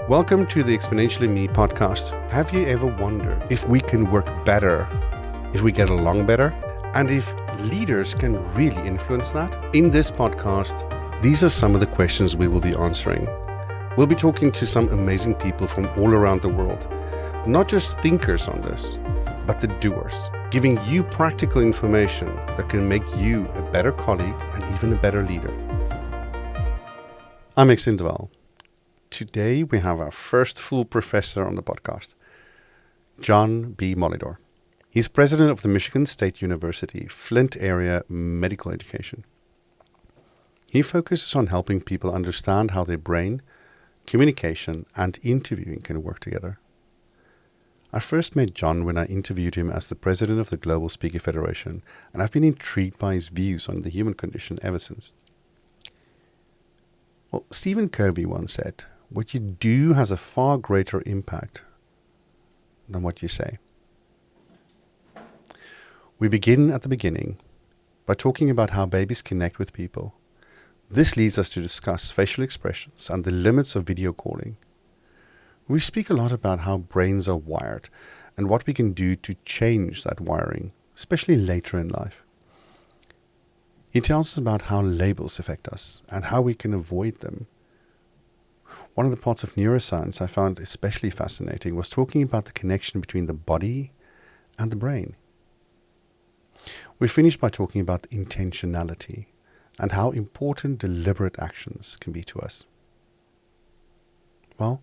Welcome to the Exponentially Me podcast. Have you ever wondered if we can work better, if we get along better, and if leaders can really influence that? In this podcast, these are some of the questions we will be answering. We'll be talking to some amazing people from all around the world, not just thinkers on this, but the doers, giving you practical information that can make you a better colleague and even a better leader. I'm Exindeval. Today we have our first full professor on the podcast, John B Molidor. He's president of the Michigan State University, Flint area medical education. He focuses on helping people understand how their brain, communication, and interviewing can work together. I first met John when I interviewed him as the president of the Global Speaker Federation, and I've been intrigued by his views on the human condition ever since. Well, Stephen Covey once said, "What you do has a far greater impact than what you say." We begin at the beginning by talking about how babies connect with people. This leads us to discuss facial expressions and the limits of video calling. We speak a lot about how brains are wired and what we can do to change that wiring, especially later in life. He tells us about how labels affect us and how we can avoid them. One of the parts of neuroscience I found especially fascinating was talking about the connection between the body and the brain. We finished by talking about intentionality and how important deliberate actions can be to us. Well,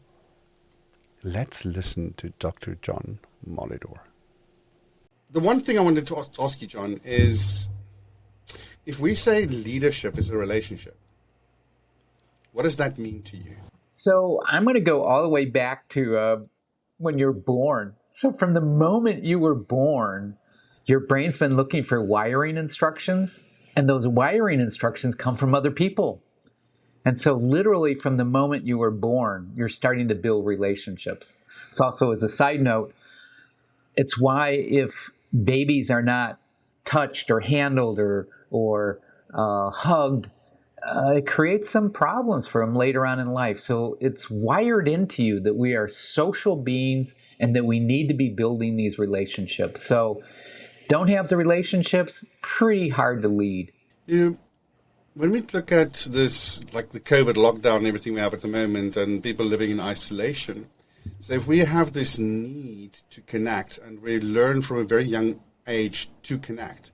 let's listen to Dr. John Molidor. The one thing I wanted to ask you, John, is if we say leadership is a relationship, what does that mean to you? So I'm going to go all the way back to when you're born. So from the moment you were born, your brain's been looking for wiring instructions, and those wiring instructions come from other people. And so literally from the moment you were born, you're starting to build relationships. It's also, as a side note, it's why if babies are not touched or handled or hugged, it creates some problems for them later on in life. So it's wired into you that we are social beings and that we need to be building these relationships. So don't have the relationships, pretty hard to lead. When we look at this, like the COVID lockdown and everything we have at the moment and people living in isolation, so if we have this need to connect and we learn from a very young age to connect,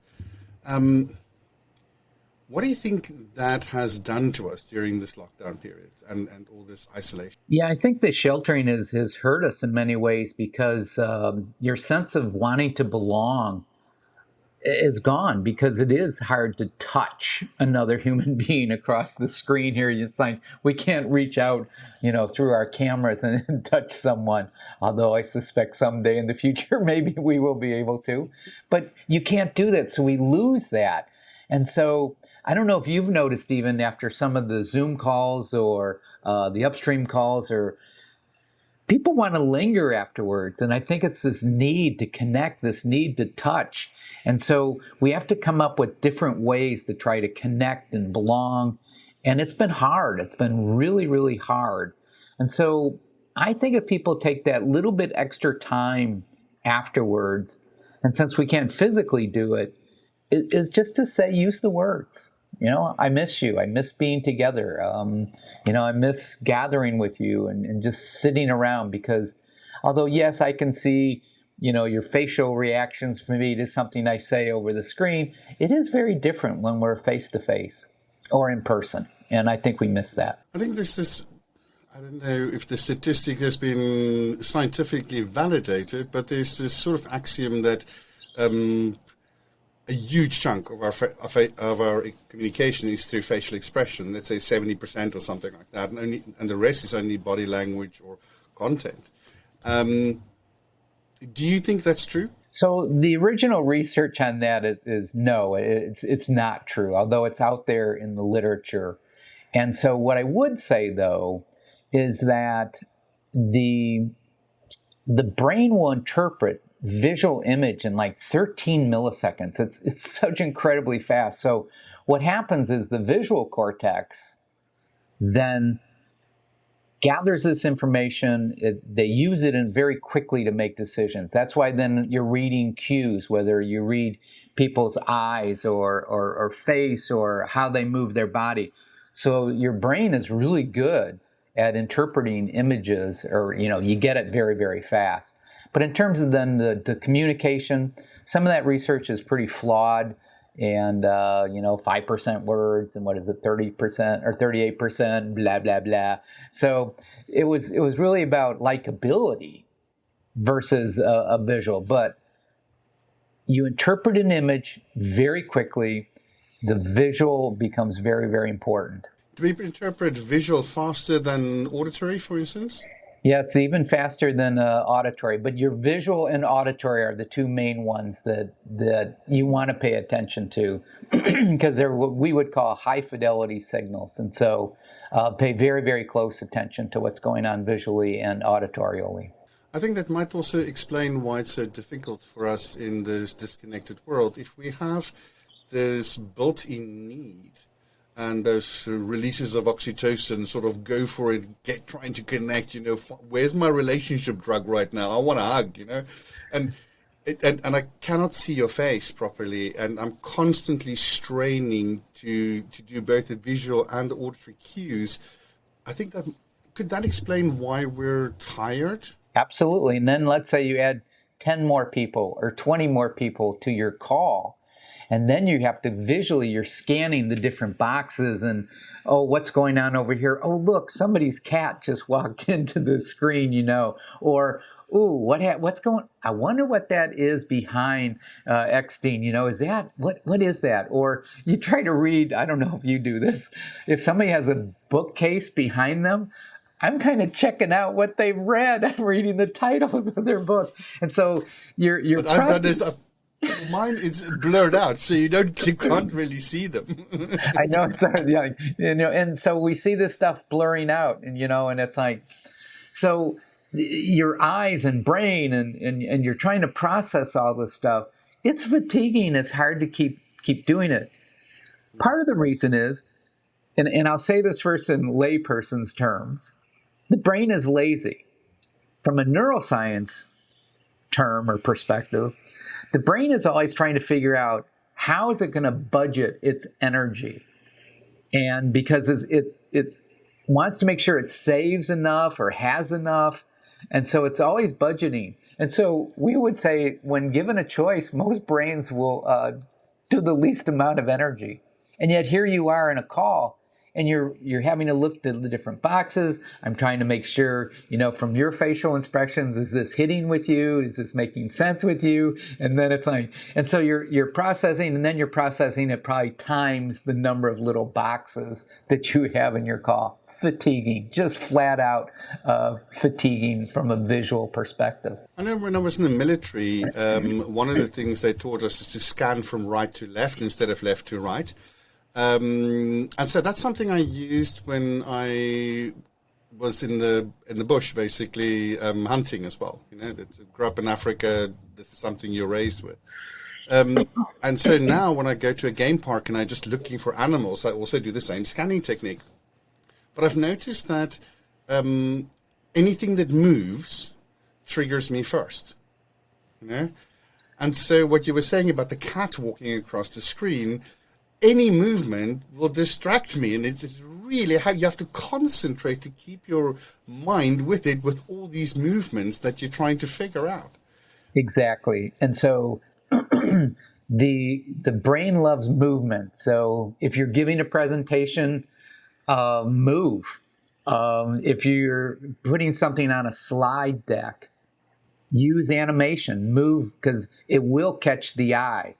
what do you think that has done to us during this lockdown period and all this isolation? Yeah, I think the sheltering has hurt us in many ways because your sense of wanting to belong is gone, because it is hard to touch another human being across the screen here. It's like we can't reach out, through our cameras and touch someone, although I suspect someday in the future maybe we will be able to. But you can't do that, so we lose that. And so I don't know if you've noticed, even after some of the Zoom calls or the upstream calls, or people want to linger afterwards. And I think it's this need to connect, this need to touch. And so we have to come up with different ways to try to connect and belong. And it's been hard. It's been really, really hard. And so I think if people take that little bit extra time afterwards, and since we can't physically do it, is just to say, use the words. I miss you. I miss being together. I miss gathering with you and just sitting around, because although, yes, I can see, your facial reactions for me to something I say over the screen, it is very different when we're face to face or in person. And I think we miss that. I think this is, I don't know if the statistic has been scientifically validated, but there's this sort of axiom that a huge chunk of our communication is through facial expression. Let's say 70% or something like that, and the rest is only body language or content. Do you think that's true? So the original research on that is no, it's not true, although it's out there in the literature. And so what I would say, though, is that the brain will interpret visual image in like 13 milliseconds. It's such incredibly fast. So what happens is the visual cortex then gathers this information. They use it in very quickly to make decisions. That's why then you're reading cues, whether you read people's eyes or face or how they move their body. So your brain is really good at interpreting images, or you get it very, very fast. But in terms of then the communication, some of that research is pretty flawed. And 5% words, and what is it, 30% or 38%, blah blah blah. So it was really about likability versus a visual. But you interpret an image very quickly. The visual becomes very, very important. Do we interpret visual faster than auditory, for instance? Yeah, it's even faster than auditory, but your visual and auditory are the two main ones that you want to pay attention to, because they're what we would call high fidelity signals. And so pay very, very close attention to what's going on visually and auditorially. I think that might also explain why it's so difficult for us in this disconnected world. If we have this built-in need, and those releases of oxytocin sort of go for it, trying to connect, where's my relationship drug right now? I want a hug, and I cannot see your face properly, and I'm constantly straining to do both the visual and the auditory cues. I think could that explain why we're tired? Absolutely. And then let's say you add 10 more people or 20 more people to your call. And then you have to visually, you're scanning the different boxes and, oh, what's going on over here? Oh, look, somebody's cat just walked into the screen, or, ooh, what's going, I wonder what that is behind Eckstein, is that, what is that? Or you try to read, I don't know if you do this, if somebody has a bookcase behind them, I'm kind of checking out what they've read. I'm reading the titles of their book. And so you're but I've done this. Mine is blurred out, so you can't really see them. I know it's and so we see this stuff blurring out, and and it's like, so your eyes and brain and you're trying to process all this stuff. It's fatiguing. It's hard to keep doing it. Part of the reason is, and I'll say this first in layperson's terms, the brain is lazy. From a neuroscience term or perspective, the brain is always trying to figure out how is it going to budget its energy, and because it's wants to make sure it saves enough or has enough, and so it's always budgeting. And so we would say, when given a choice, most brains will do the least amount of energy, and yet here you are in a call. And you're having to look at the different boxes. I'm trying to make sure, from your facial inspections, is this hitting with you? Is this making sense with you? And then it's like, and so you're processing, and then you're processing at probably times the number of little boxes that you have in your call. Fatiguing, just flat out fatiguing from a visual perspective. I know when I was in the military, one of the things they taught us is to scan from right to left instead of left to right. And so that's something I used when I was in the bush, basically hunting as well. Grew up in Africa. This is something you're raised with. And so now when I go to a game park and I'm just looking for animals, I also do the same scanning technique. But I've noticed that anything that moves triggers me first. And so what you were saying about the cat walking across the screen, any movement will distract me, and it's really how you have to concentrate to keep your mind with it, with all these movements that you're trying to figure out. Exactly. And so the brain loves movement. So if you're giving a presentation, move. If you're putting something on a slide deck, use animation, move, because it will catch the eye.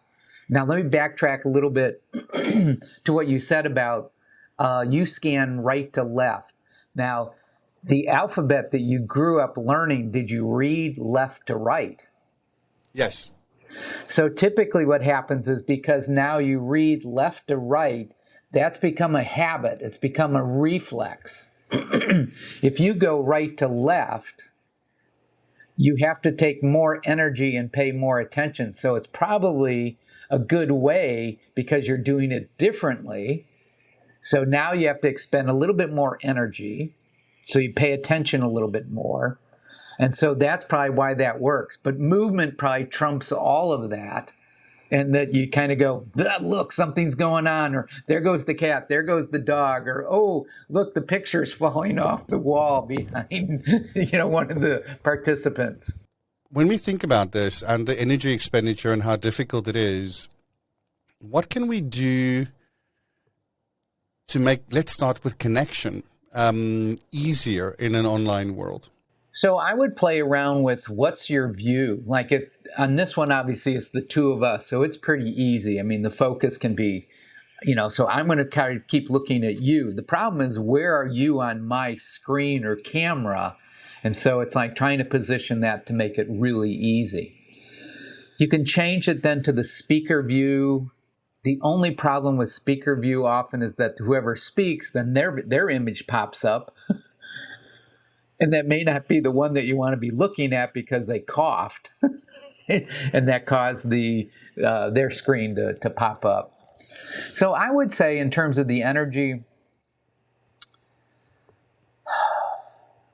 Now, let me backtrack a little bit to what you said about you scan right to left. Now, the alphabet that you grew up learning, did you read left to right? Yes. So typically what happens is, because now you read left to right, that's become a habit. It's become a reflex. If you go right to left, you have to take more energy and pay more attention. So it's probably a good way, because you're doing it differently. So now you have to expend a little bit more energy. So you pay attention a little bit more. And so that's probably why that works. But movement probably trumps all of that. And that you kind of go, look, something's going on, or there goes the cat, there goes the dog, or oh, look, the picture's falling off the wall behind, one of the participants. When we think about this and the energy expenditure and how difficult it is, what can we do to make, let's start with connection, easier in an online world? So I would play around with what's your view? Like if on this one, obviously it's the two of us, so it's pretty easy. I mean, the focus can be, so I'm going to kind of keep looking at you. The problem is, where are you on my screen or camera? And so it's like trying to position that to make it really easy. You can change it then to the speaker view. The only problem with speaker view often is that whoever speaks, then their image pops up. And that may not be the one that you want to be looking at because they coughed. And that caused their screen to pop up. So I would say, in terms of the energy,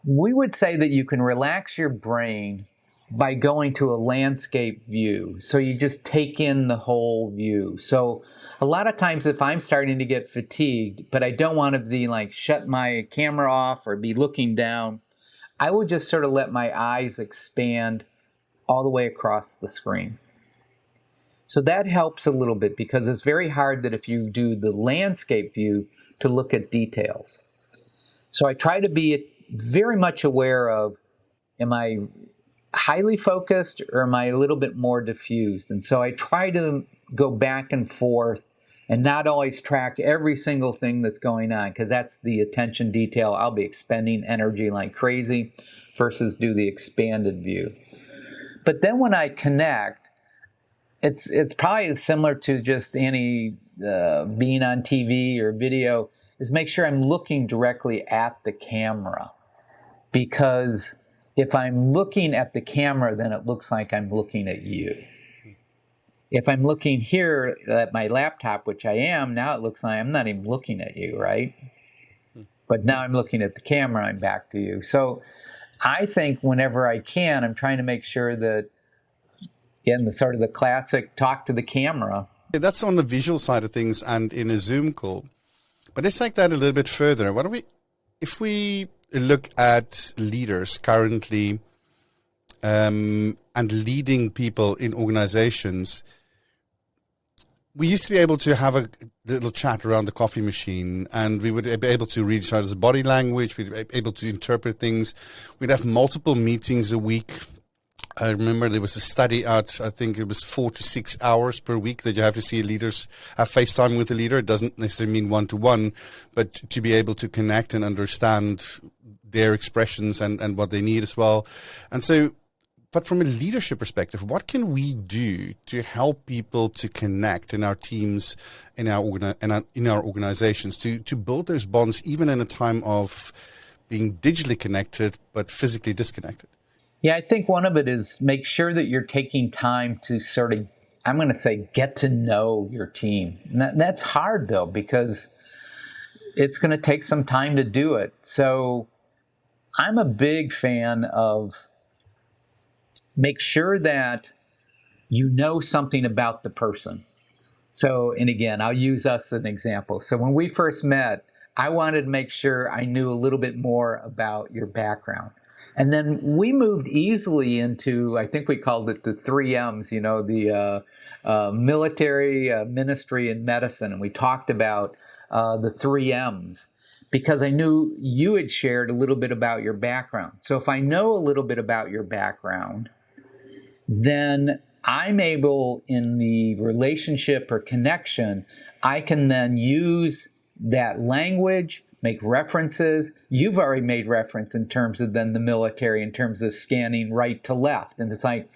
we would say that you can relax your brain by going to a landscape view. So you just take in the whole view. So a lot of times if I'm starting to get fatigued, but I don't want to be like shut my camera off or be looking down, I would just sort of let my eyes expand all the way across the screen. So that helps a little bit, because it's very hard that if you do the landscape view to look at details. So I try to be very much aware of, am I highly focused or am I a little bit more diffused? And so I try to go back and forth and not always track every single thing that's going on, because that's the attention detail. I'll be expending energy like crazy versus do the expanded view. But then when I connect, it's probably similar to just any being on TV or video, is make sure I'm looking directly at the camera. Because if I'm looking at the camera, then it looks like I'm looking at you. If I'm looking here at my laptop, which I am, now it looks like I'm not even looking at you, right? But now I'm looking at the camera, I'm back to you. So I think whenever I can, I'm trying to make sure that, again, the sort of the classic talk to the camera. Yeah, that's on the visual side of things and in a Zoom call. But let's take that a little bit further. If we look at leaders currently and leading people in organizations, we used to be able to have a little chat around the coffee machine, and we would be able to read each other's body language. We'd be able to interpret things. We'd have multiple meetings a week. I remember there was a study out, I think it was 4 to 6 hours per week that you have to see leaders have FaceTime with a leader. It doesn't necessarily mean one-to-one, but to be able to connect and understand their expressions and what they need as well. And so, but from a leadership perspective, what can we do to help people to connect in our teams, in our organizations, to build those bonds even in a time of being digitally connected but physically disconnected? Yeah, I think one of it is make sure that you're taking time to sort of, I'm going to say, get to know your team. And that's hard, though, because it's going to take some time to do it. So I'm a big fan of make sure that you know something about the person. So, and again, I'll use us as an example. So when we first met, I wanted to make sure I knew a little bit more about your background. And then we moved easily into, I think we called it the 3 M's, the military, ministry, and medicine. And we talked about the 3 M's because I knew you had shared a little bit about your background. So if I know a little bit about your background, then I'm able, in the relationship or connection, I can then use that language, make references. You've already made reference in terms of then the military, in terms of scanning right to left. And it's like,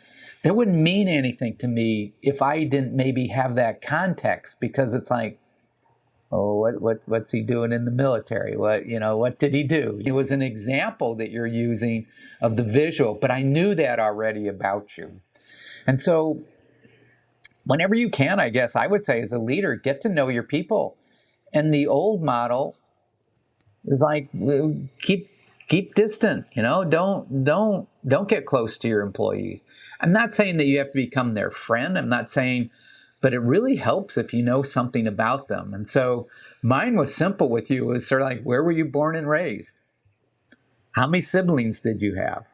that wouldn't mean anything to me if I didn't maybe have that context, because it's like, oh, what's he doing in the military? What did he do? It was an example that you're using of the visual, but I knew that already about you. And so whenever you can, I guess I would say as a leader, get to know your people. And the old model is like, keep keep distant, don't get close to your employees. I'm not saying that you have to become their friend. I'm not saying, but it really helps if you know something about them. And so mine was simple with you. It was sort of like, where were you born and raised? How many siblings did you have?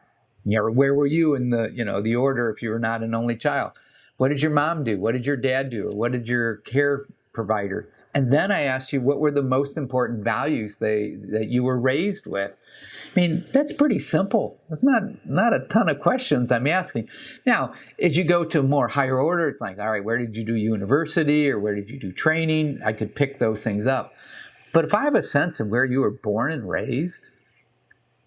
Where were you in the order if you were not an only child? What did your mom do? What did your dad do? Or what did your care provider? And then I asked you, what were the most important values that you were raised with? I mean, that's pretty simple. It's not a ton of questions I'm asking. Now, as you go to a more higher order, it's like, all right, where did you do university or where did you do training? I could pick those things up. But if I have a sense of where you were born and raised,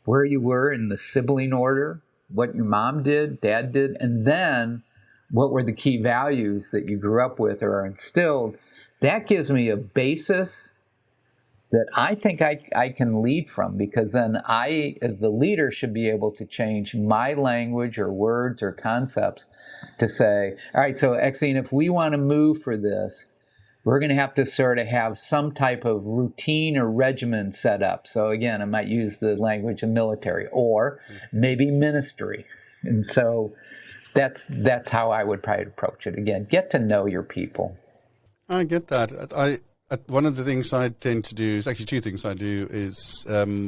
where you were in the sibling order, what your mom did, dad did, and then what were the key values that you grew up with or are instilled, that gives me a basis that I think I can lead from, because then I, as the leader, should be able to change my language or words or concepts to say, all right, so Exene, if we want to move for this, we're going to have to sort of have some type of routine or regimen set up. So again, I might use the language of military or maybe ministry. And so that's how I would probably approach it. Again, get to know your people. I get that. One of the things I tend to do is actually two things I do is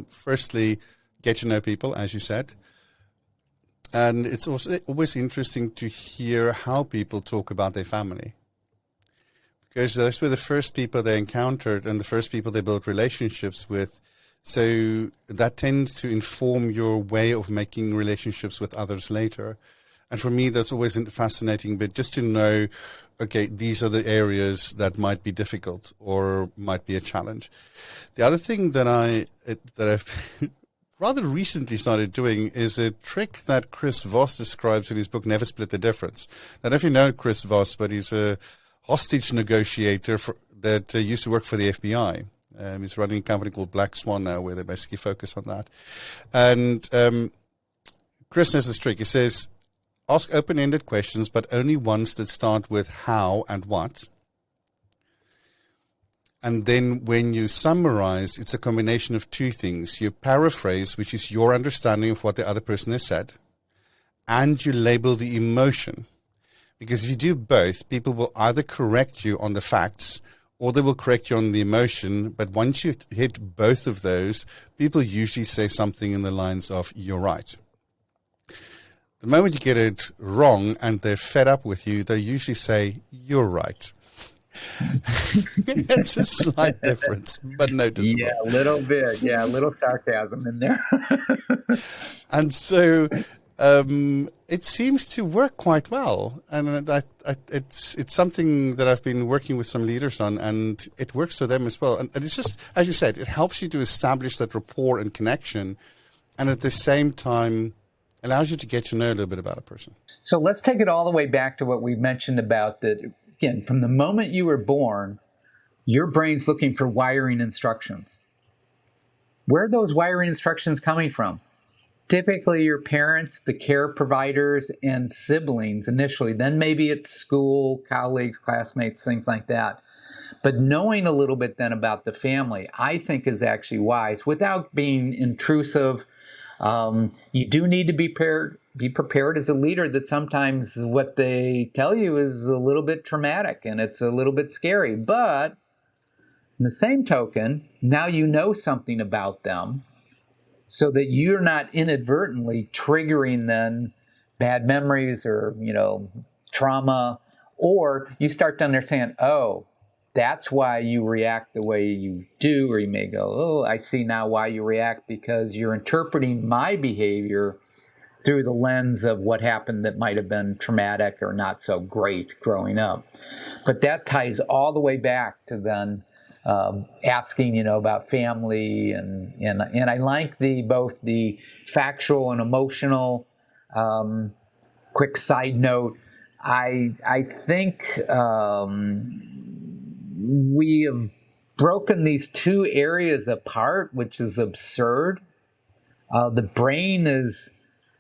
firstly, get to know people, as you said. And it's also always interesting to hear how people talk about their family. Because those were the first people they encountered and the first people they built relationships with. So that tends to inform your way of making relationships with others later. And for me, that's always a fascinating bit, just to know, okay, these are the areas that might be difficult or might be a challenge. The other thing that I've rather recently started doing is a trick that Chris Voss describes in his book, Never Split the Difference. I don't know if you know Chris Voss, but he's a hostage negotiator that used to work for the FBI. He's running a company called Black Swan now, where they basically focus on that. And Chris has this trick. He says, ask open-ended questions, but only ones that start with how and what. And then when you summarize, it's a combination of two things. You paraphrase, which is your understanding of what the other person has said, and you label the emotion. Because if you do both, people will either correct you on the facts or they will correct you on the emotion. But once you hit both of those, people usually say something in the lines of, you're right. The moment you get it wrong and they're fed up with you, they usually say, you're right. It's a slight difference, but noticeable. Yeah, a little bit. Yeah, a little sarcasm in there. And so it seems to work quite well. And it's something that I've been working with some leaders on, and it works for them as well. And it's just, as you said, it helps you to establish that rapport and connection, and at the same time allows you to get to know a little bit about a person. So let's take it all the way back to what we mentioned about that. Again, from the moment you were born, your brain's looking for wiring instructions. Where are those wiring instructions coming from? Typically your parents, the care providers, and siblings initially. Then maybe it's school, colleagues, classmates, things like that. But knowing a little bit then about the family, I think is actually wise without being intrusive. You do need to be prepared as a leader that sometimes what they tell you is a little bit traumatic and it's a little bit scary. But in the same token, now you know something about them so that you're not inadvertently triggering then bad memories or, trauma, or you start to understand, oh, that's why you react the way you do, or you may go, oh, I see now why you react, because you're interpreting my behavior through the lens of what happened that might have been traumatic or not so great growing up. But that ties all the way back to then asking, about family, and I like both the factual and emotional. Quick side note, I think we have broken these two areas apart, which is absurd. The brain is,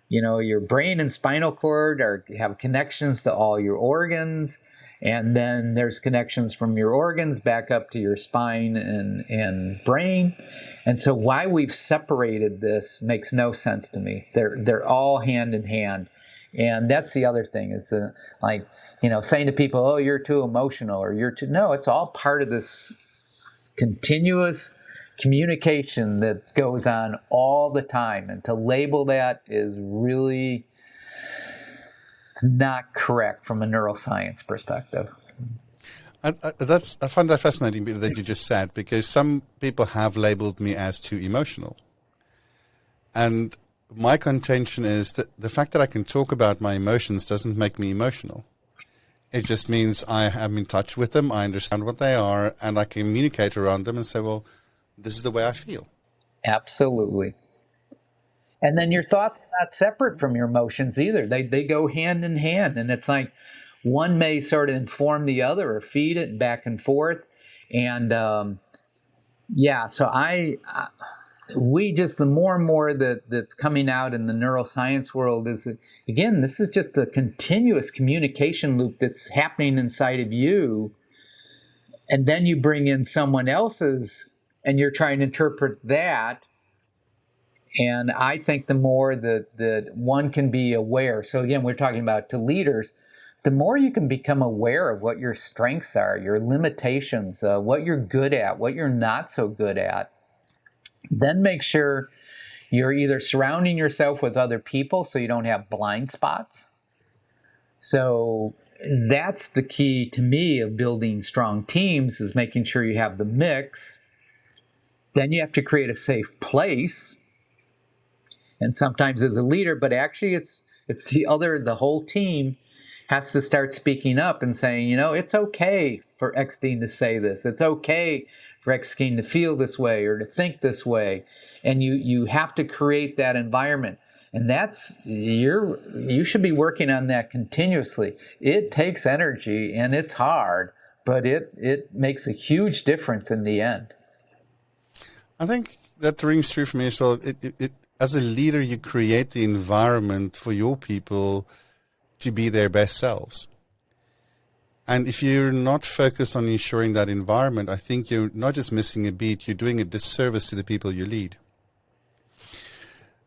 your brain and spinal cord have connections to all your organs. And then there's connections from your organs back up to your spine and brain. And so why we've separated this makes no sense to me. They're all hand in hand. And that's the other thing is like, saying to people, oh, you're too emotional or you're too, no, it's all part of this continuous communication that goes on all the time. And to label that is really not correct from a neuroscience perspective. I find that fascinating that you just said, because some people have labeled me as too emotional. And my contention is that the fact that I can talk about my emotions doesn't make me emotional. It just means I am in touch with them, I understand what they are, and I communicate around them and say, well, this is the way I feel. Absolutely. And then your thoughts are not separate from your emotions either. They go hand in hand. And it's like one may sort of inform the other or feed it back and forth. And so we just, the more and more that's coming out in the neuroscience world is that, again, this is just a continuous communication loop that's happening inside of you. And then you bring in someone else's and you're trying to interpret that. And I think the more that one can be aware. So again, we're talking about to leaders, the more you can become aware of what your strengths are, your limitations, what you're good at, what you're not so good at. Then make sure you're either surrounding yourself with other people so you don't have blind spots. So that's the key to me of building strong teams, is making sure you have the mix. Then you have to create a safe place. And sometimes as a leader, but actually it's the whole team has to start speaking up and saying, it's okay for X Dean to say this. It's okay for X Dean to feel this way or to think this way. And you have to create that environment. And you should be working on that continuously. It takes energy and it's hard, but it makes a huge difference in the end. I think that rings true for me as well. As a leader, you create the environment for your people to be their best selves. And if you're not focused on ensuring that environment, I think you're not just missing a beat, you're doing a disservice to the people you lead.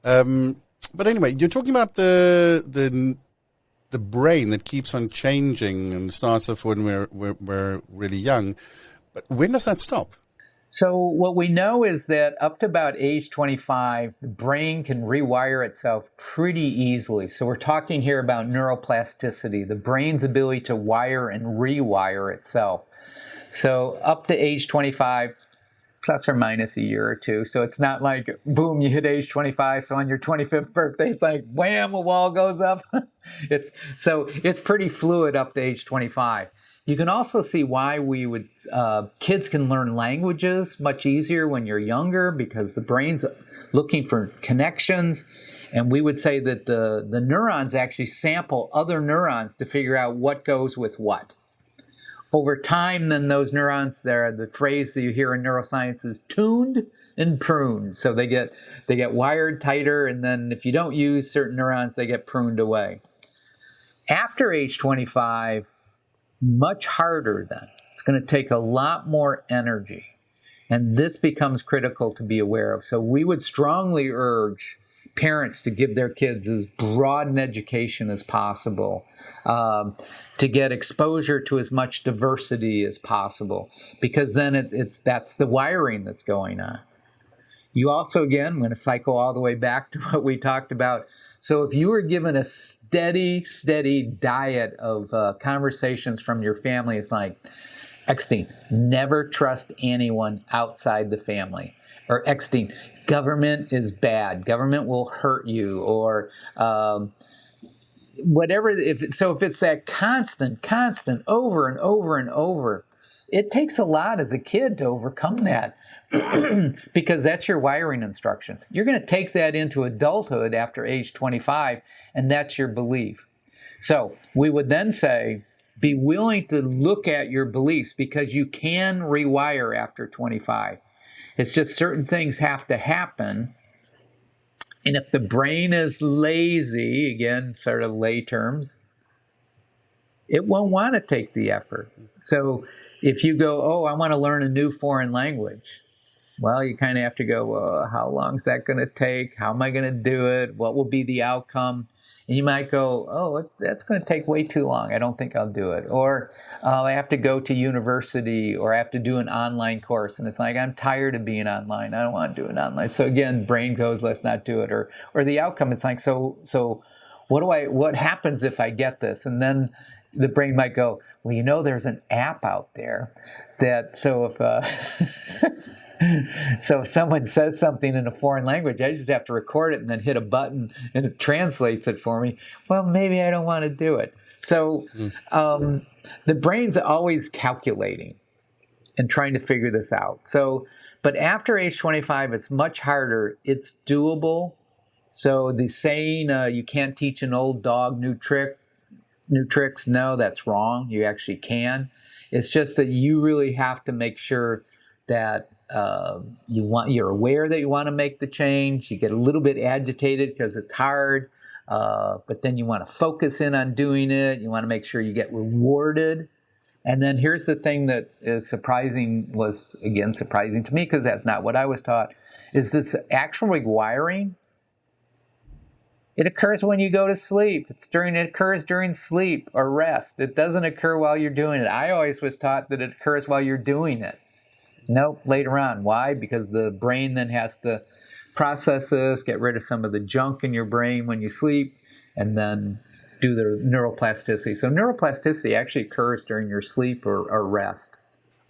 But anyway, you're talking about the brain that keeps on changing and starts off when we're really young. But when does that stop? So what we know is that up to about age 25, the brain can rewire itself pretty easily. So we're talking here about neuroplasticity, the brain's ability to wire and rewire itself. So up to age 25, plus or minus a year or two. So it's not like, boom, you hit age 25. So on your 25th birthday, it's like, wham, a wall goes up. It's pretty fluid up to age 25. You can also see why kids can learn languages much easier when you're younger, because the brain's looking for connections. And we would say that the neurons actually sample other neurons to figure out what goes with what. Over time, then those neurons, the phrase that you hear in neuroscience is tuned and pruned. So they get wired tighter, and then if you don't use certain neurons, they get pruned away. After age 25, much harder then. It's going to take a lot more energy. And this becomes critical to be aware of. So we would strongly urge parents to give their kids as broad an education as possible, to get exposure to as much diversity as possible, because then that's the wiring that's going on. You also, again, I'm going to cycle all the way back to what we talked about. So if you were given a steady diet of conversations from your family, it's like, X-Dean, never trust anyone outside the family. Or X-Dean, government is bad. Government will hurt you. Or whatever. If it's that constant, over and over and over, it takes a lot as a kid to overcome that. Because that's your wiring instructions. You're going to take that into adulthood after age 25, and that's your belief. So we would then say, be willing to look at your beliefs, because you can rewire after 25. It's just certain things have to happen. And if the brain is lazy, again, sort of lay terms, it won't want to take the effort. So if you go, oh, I want to learn a new foreign language, well, you kind of have to go, well, how long is that going to take? How am I going to do it? What will be the outcome? And you might go, oh, that's going to take way too long. I don't think I'll do it. Or I have to go to university, or I have to do an online course. And it's like, I'm tired of being online. I don't want to do it online. So again, brain goes, let's not do it. Or the outcome, it's like, so what happens if I get this? And then the brain might go, well, there's an app out there that, so if someone says something in a foreign language, I just have to record it and then hit a button and it translates it for me. Well, maybe I don't want to do it. So the brain's always calculating and trying to figure this out. But after age 25, it's much harder. It's doable. So the saying, you can't teach an old dog new tricks, no, that's wrong. You actually can. It's just that you really have to make sure that you're aware that you want to make the change. You get a little bit agitated because it's hard, but then you want to focus in on doing it. You want to make sure you get rewarded. And then here's the thing that is surprising to me, because that's not what I was taught, is this actual rewiring. It occurs when you go to sleep. It occurs during sleep or rest. It doesn't occur while you're doing it. I always was taught that it occurs while you're doing it. Nope, later on. Why? Because the brain then has to process this, get rid of some of the junk in your brain when you sleep, and then do the neuroplasticity. So neuroplasticity actually occurs during your sleep or rest.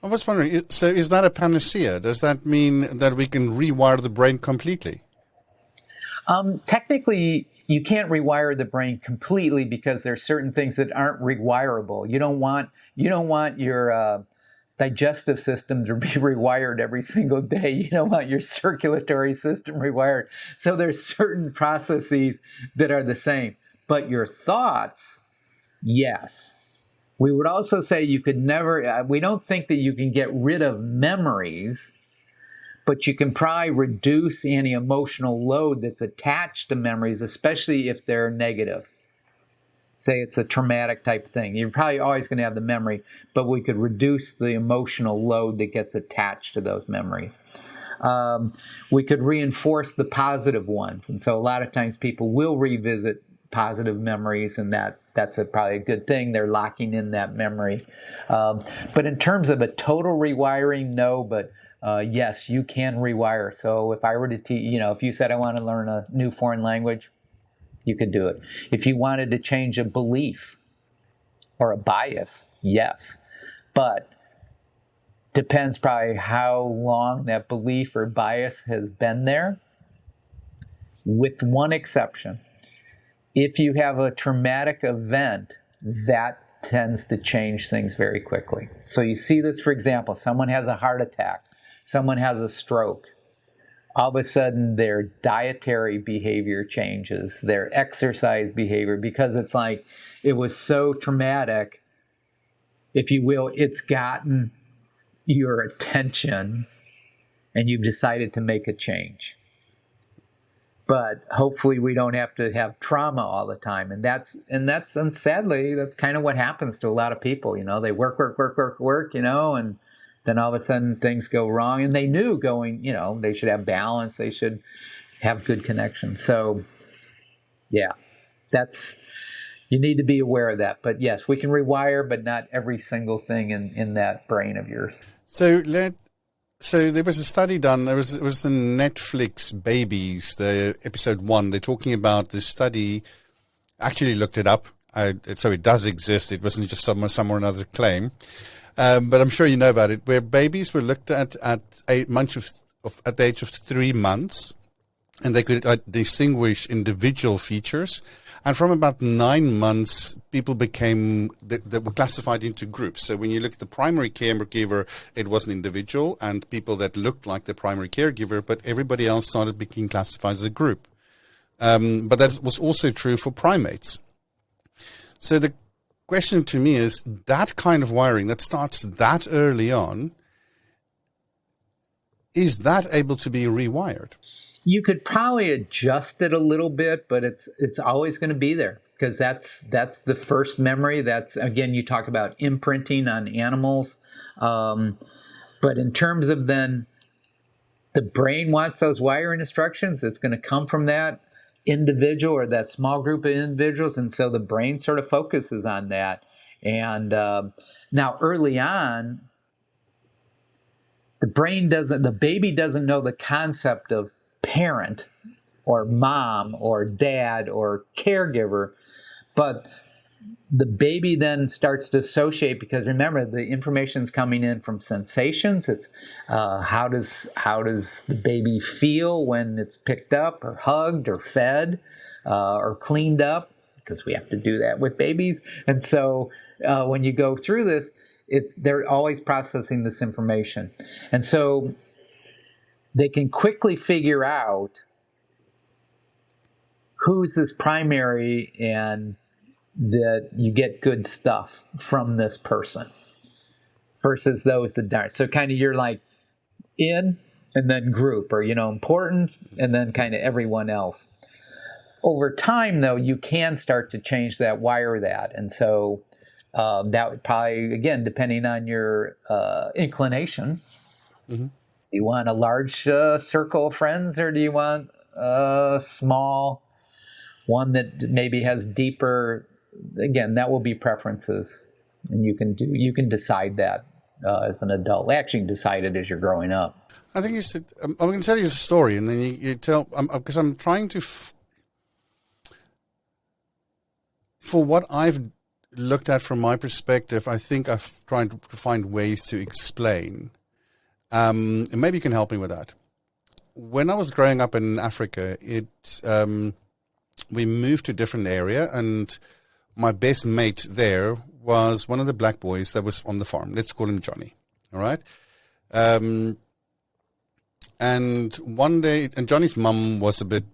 I was wondering, so is that a panacea? Does that mean that we can rewire the brain completely? Technically, you can't rewire the brain completely, because there's certain things that aren't rewirable. You don't want your digestive system to be rewired every single day. You don't want your circulatory system rewired. So there's certain processes that are the same. But your thoughts, yes. We would also say you could never, we don't think that you can get rid of memories, but you can probably reduce any emotional load that's attached to memories, especially if they're negative. Say it's a traumatic type thing. You're probably always going to have the memory, but we could reduce the emotional load that gets attached to those memories. We could reinforce the positive ones. And so a lot of times people will revisit positive memories, and that's probably a good thing. They're locking in that memory. But in terms of a total rewiring, no, but yes, you can rewire. So if I were to teach, if you said I want to learn a new foreign language, you could do it. If you wanted to change a belief or a bias, yes. But depends probably how long that belief or bias has been there, with one exception. If you have a traumatic event, that tends to change things very quickly. So you see this, for example, someone has a heart attack, someone has a stroke. All of a sudden, their dietary behavior changes, their exercise behavior, because it's like it was so traumatic, if you will, it's gotten your attention and you've decided to make a change. But hopefully we don't have to have trauma all the time. And sadly, that's kind of what happens to a lot of people. They work, and then all of a sudden things go wrong. And they knew they should have balance. They should have good connection. So, yeah, you need to be aware of that. But yes, we can rewire, but not every single thing in that brain of yours. So there was a study done. It was the Netflix Babies, the episode 1. They're talking about this study. Actually looked it up. So it does exist. It wasn't just some or another claim. But I'm sure you know about it, where babies were looked at the age of 3 months, and they could distinguish individual features. And from about 9 months, people that were classified into groups. So when you look at the primary caregiver, it was an individual, and people that looked like the primary caregiver, but everybody else started being classified as a group. But that was also true for primates. So the question to me is, that kind of wiring that starts that early on, is that able to be rewired? You could probably adjust it a little bit, but it's always going to be there, because that's the first memory. That's, again, you talk about imprinting on animals. But in terms of then the brain wants those wiring instructions, it's going to come from that individual or that small group of individuals. And so the brain sort of focuses on that. And now early on, the baby doesn't know the concept of parent or mom or dad or caregiver, but the baby then starts to associate, because remember, the information's coming in from sensations. It's how does the baby feel when it's picked up or hugged or fed or cleaned up, because we have to do that with babies. And so when you go through this, they're always processing this information. And so they can quickly figure out who's this primary, and that you get good stuff from this person versus those that don't. So kind of you're like in and then group, or, important and then kind of everyone else. Over time, though, you can start to change that, wire that. And so that would probably, again, depending on your inclination, do you want a large circle of friends, or do you want a small one that maybe has deeper? Again, that will be preferences, and you can decide that as an adult. Actually, decide it as you're growing up. I think you said, I'm going to tell you a story, and then you tell, because I'm trying to, for what I've looked at from my perspective, I think I've tried to find ways to explain. And maybe you can help me with that. When I was growing up in Africa, we moved to a different area, and my best mate there was one of the black boys that was on the farm. Let's call him Johnny. All right. And one day, and Johnny's mum was a bit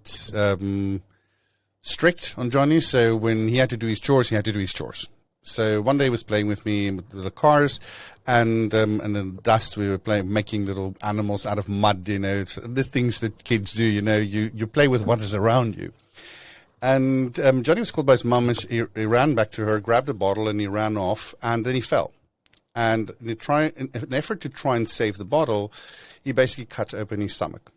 strict on Johnny. So when he had to do his chores, he had to do his chores. So one day he was playing with me with the cars, and in the dust we were making little animals out of mud. The things that kids do. You play with what is around you. And Johnny was called by his mum, and he ran back to her, grabbed a bottle, and he ran off, and then he fell. And in an effort to try and save the bottle, he basically cut open his stomach.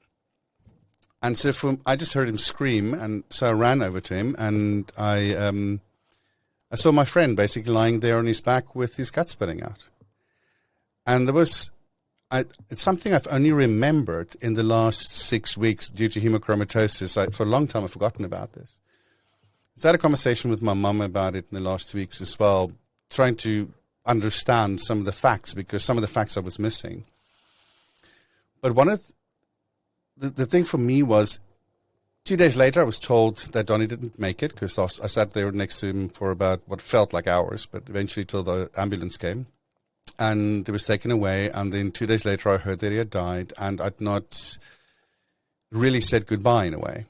And so I just heard him scream, and so I ran over to him, and I saw my friend basically lying there on his back with his gut spilling out. And it's something I've only remembered in the last 6 weeks due to hemochromatosis. For a long time I've forgotten about this. I had a conversation with my mum about it in the last 2 weeks as well, trying to understand some of the facts, because some of the facts I was missing. But one of the thing for me was, 2 days later I was told that Donnie didn't make it, because I sat there next to him for about what felt like hours, but eventually till the ambulance came. And he was taken away, and then 2 days later I heard that he had died, and I'd not really said goodbye in a way.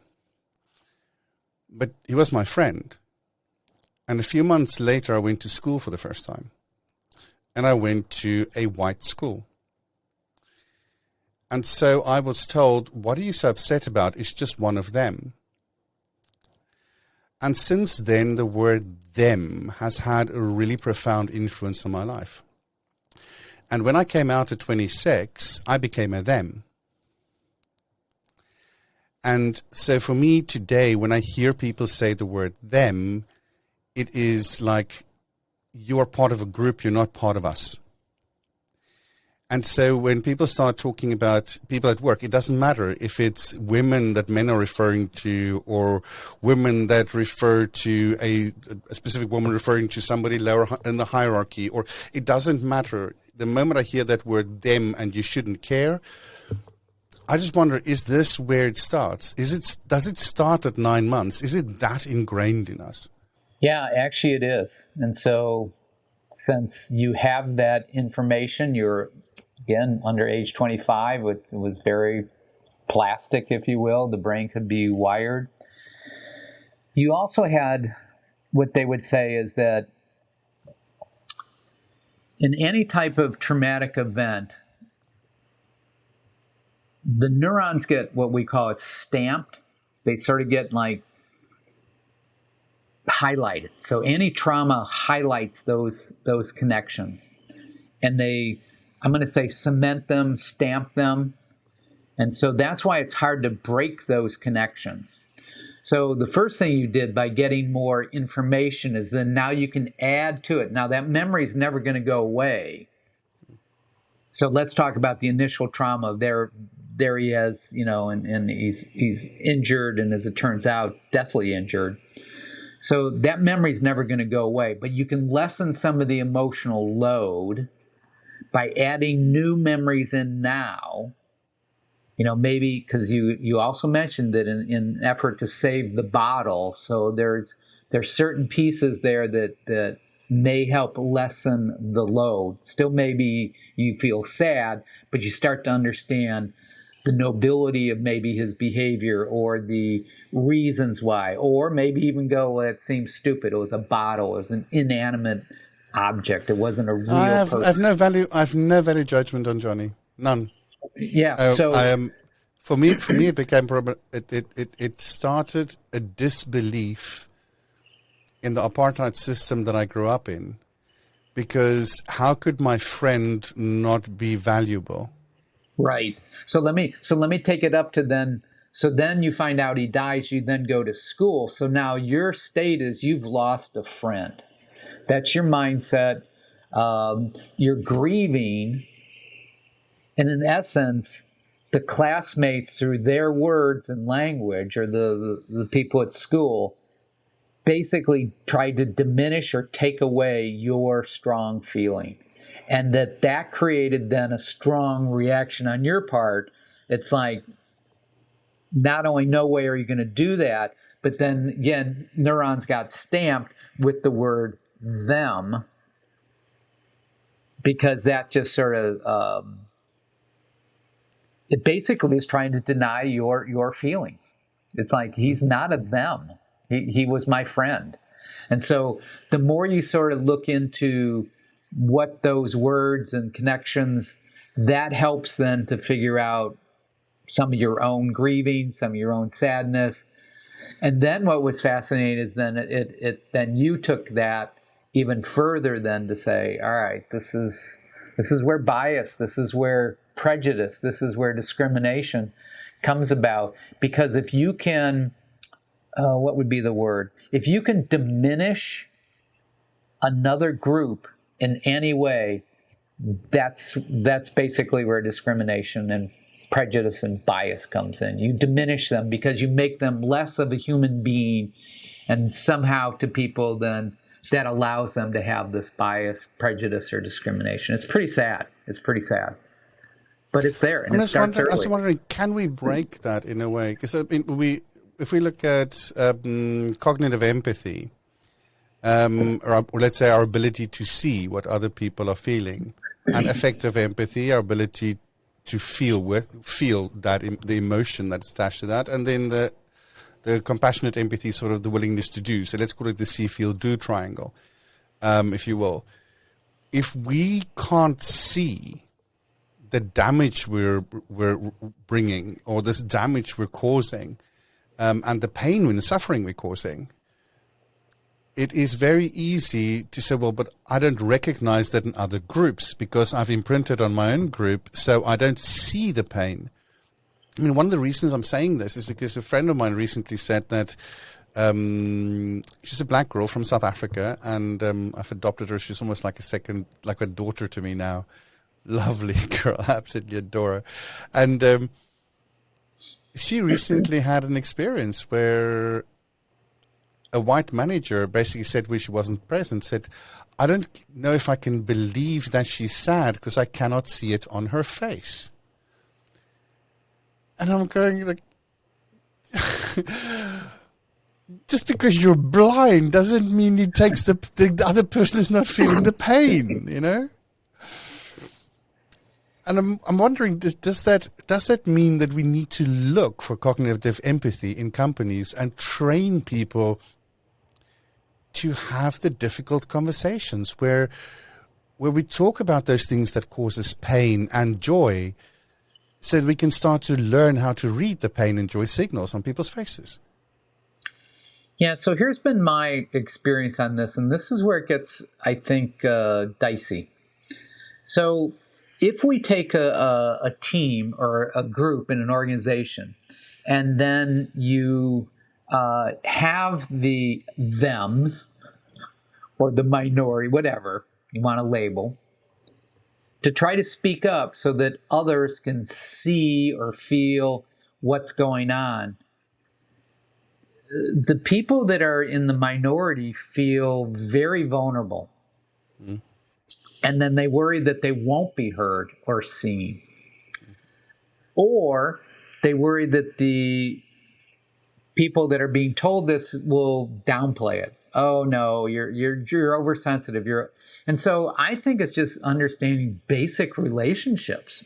But he was my friend. And a few months later, I went to school for the first time. And I went to a white school. And so I was told, what are you so upset about? It's just one of them. And since then, the word them has had a really profound influence on my life. And when I came out at 26, I became a them. And so for me today, when I hear people say the word them, it is like, you are part of a group, you're not part of us. And so when people start talking about people at work, it doesn't matter if it's women that men are referring to, or women that refer to a specific woman referring to somebody lower in the hierarchy, or it doesn't matter. The moment I hear that word them and you shouldn't care, I just wonder, is this where it starts? Does it start at 9 months? Is it that ingrained in us? Yeah, actually it is. And so since you have that information, you're, again, under age 25, it was very plastic, if you will. The brain could be wired. You also had what they would say is that in any type of traumatic event, the neurons get what we call it stamped. They sort of get like highlighted. So any trauma highlights those connections, and I'm going to say cement them, stamp them. And so that's why it's hard to break those connections. So the first thing you did by getting more information is then now you can add to it. Now that memory is never going to go away. So let's talk about the initial trauma. There he is, and he's injured, and as it turns out, deathly injured. So that memory is never going to go away, but you can lessen some of the emotional load by adding new memories in now. Maybe because you also mentioned that in effort to save the bottle. So there's certain pieces there that may help lessen the load. Still, maybe you feel sad, but you start to understand the nobility of maybe his behavior or the reasons why, or maybe even go, well, it seems stupid. It was a bottle. It was an inanimate object. It wasn't a real person. I've no value judgment on Johnny. None. Yeah. For me, it became it started a disbelief in the apartheid system that I grew up in, because how could my friend not be valuable? Right. So let me take it up to then. So then you find out he dies. You then go to school. So now your state is you've lost a friend. That's your mindset. You're grieving. And in essence, the classmates, through their words and language, or the people at school, basically tried to diminish or take away your strong feeling. And that created then a strong reaction on your part. It's like, not only no way are you going to do that, but then again, neurons got stamped with the word them, because that just sort of, it basically is trying to deny your feelings. It's like, he's not a them. He was my friend. And so the more you sort of look into what those words and connections, that helps then to figure out some of your own grieving, some of your own sadness. And then what was fascinating is then then you took that even further then to say, all right, this is where bias, this is where prejudice, this is where discrimination comes about. Because if you can, what would be the word? If you can diminish another group in any way, that's basically where discrimination and prejudice and bias comes in. You diminish them because you make them less of a human being, and somehow to people then that allows them to have this bias, prejudice, or discrimination. It's pretty sad. But it's there, and it starts early. I was wondering, can we break that in a way? Because if we look at cognitive empathy, or let's say our ability to see what other people are feeling, and affective empathy, our ability to feel that the emotion that's attached to that, and then the compassionate empathy, sort of the willingness to do. So let's call it the see, feel, do triangle, if you will. If we can't see the damage we're bringing, or this damage we're causing, and the pain and the suffering we're causing, it is very easy to say, well, but I don't recognize that in other groups because I've imprinted on my own group, so I don't see the pain. I mean, one of the reasons I'm saying this is because a friend of mine recently said that she's a black girl from South Africa, and I've adopted her. She's almost like a daughter to me now. Lovely girl, absolutely adore her. And she recently had an experience where a white manager basically said, when she wasn't present, said, I don't know if I can believe that she's sad because I cannot see it on her face. And I'm going like, just because you're blind doesn't mean it takes the other person is not feeling the pain, you know? And I'm wondering, does that mean that we need to look for cognitive empathy in companies and train people to have the difficult conversations where we talk about those things that cause us pain and joy, so that we can start to learn how to read the pain and joy signals on people's faces? Yeah, so here's been my experience on this, and this is where it gets, I think, dicey. So if we take a team or a group in an organization, and then you have the thems or the minority, whatever you want to label, to try to speak up so that others can see or feel what's going on. The people that are in the minority feel very vulnerable. Mm. And then they worry that they won't be heard or seen. Or they worry that the people that are being told this will downplay it. Oh no, you're oversensitive. And so I think it's just understanding basic relationships.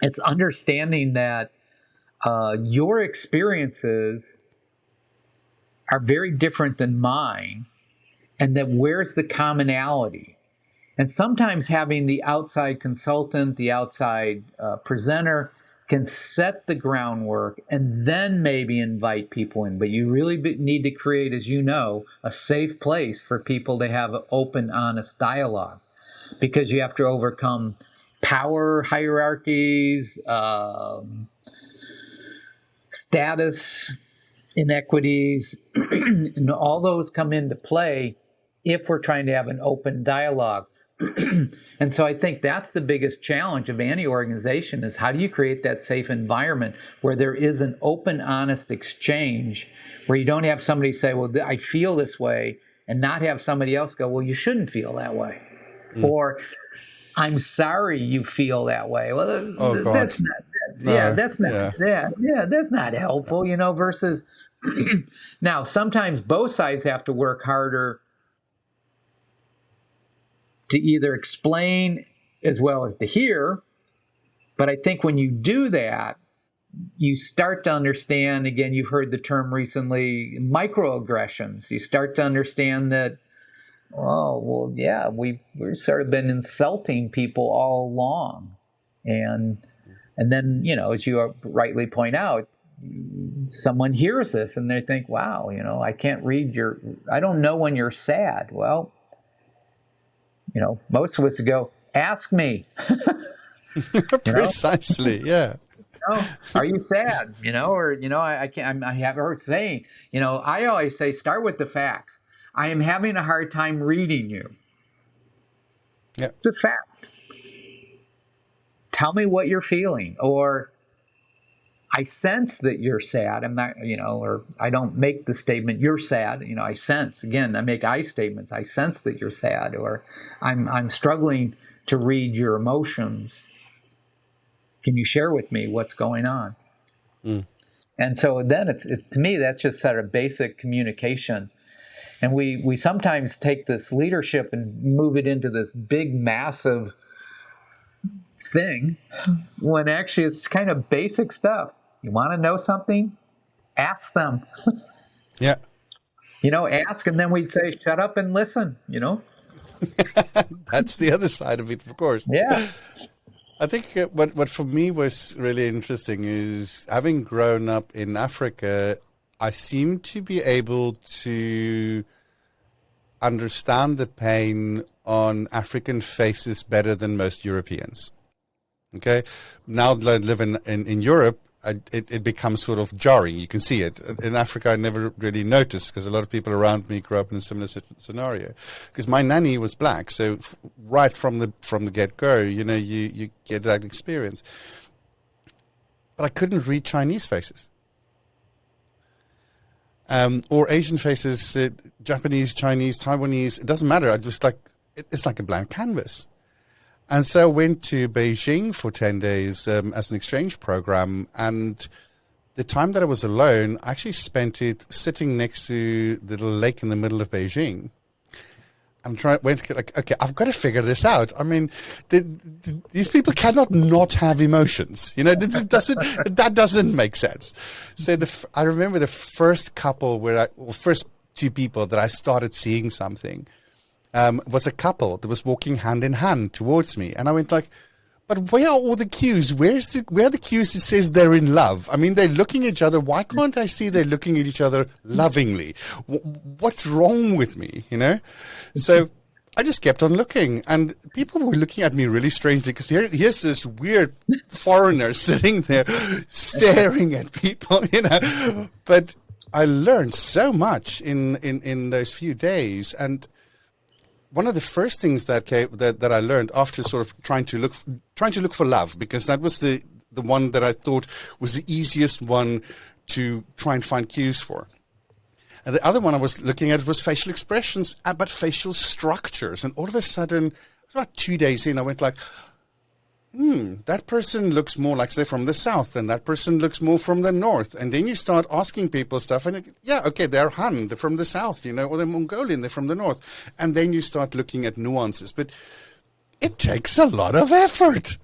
It's understanding that your experiences are very different than mine, and that where's the commonality? And sometimes having the outside consultant, the outside presenter can set the groundwork and then maybe invite people in. But you really need to create, as you know, a safe place for people to have an open, honest dialogue, because you have to overcome power hierarchies, status inequities, and all those come into play if we're trying to have an open dialogue. And so I think that's the biggest challenge of any organization, is how do you create that safe environment where there is an open, honest exchange, where you don't have somebody say, well, I feel this way, and not have somebody else go, well, you shouldn't feel that way. Or, I'm sorry you feel that way. Well, that's not, that's not helpful, versus now sometimes both sides have to work harder to either explain as well as to hear. But I think when you do that, you start to understand, again, you've heard the term recently, microaggressions. You start to understand that, we've sort of been insulting people all along. And then, as you rightly point out, someone hears this and they think, wow, I can't read I don't know when you're sad. Well, most of us would go, ask me. Precisely, yeah. Are you sad? I can't. I have heard saying, I always say, start with the facts. I am having a hard time reading you. Yeah. It's a fact. Tell me what you're feeling. Or, I sense that you're sad. I'm not, or I don't make the statement, you're sad. I sense, again, I make I statements. I sense that you're sad, or I'm struggling to read your emotions. Can you share with me what's going on? Mm. And so then it's to me, that's just sort of basic communication. And we sometimes take this leadership and move it into this big, massive thing, when actually it's kind of basic stuff. You want to know something? Ask them. Yeah. Ask, and then we'd say, shut up and listen, That's the other side of it, of course. Yeah. I think what for me was really interesting is, having grown up in Africa, I seem to be able to understand the pain on African faces better than most Europeans. Okay? Now that I live in Europe, it becomes sort of jarring. You can see it. In Africa, I never really noticed, because a lot of people around me grew up in a similar scenario. Because my nanny was black, so right from the get-go, you get that experience. But I couldn't read Chinese faces. Or Asian faces, Japanese, Chinese, Taiwanese, it doesn't matter. I just it's like a blank canvas. And so I went to Beijing for 10 days as an exchange program. And the time that I was alone, I actually spent it sitting next to the little lake in the middle of Beijing. Okay, I've got to figure this out. I mean, these people cannot not have emotions. That doesn't make sense. So I remember the first couple first two people that I started seeing something. Was a couple that was walking hand in hand towards me. And I went like, But where are all the cues? Where are the cues that says they're in love? I mean, they're looking at each other. Why can't I see they're looking at each other lovingly? What's wrong with me, you know? So I just kept on looking, and people were looking at me really strangely, because here's this weird foreigner sitting there staring at people, you know. But I learned so much in those few days, and one of the first things that I learned after sort of trying to look for love, because that was the one that I thought was the easiest one to try and find cues for. And the other one I was looking at was facial expressions, but facial structures. And all of a sudden, about 2 days in, I went like, that person looks more like, say, from the south, and that person looks more from the north. And then you start asking people stuff, and they're Han, they're from the south, you know, or they're Mongolian, they're from the north. And then you start looking at nuances. But it takes a lot of effort.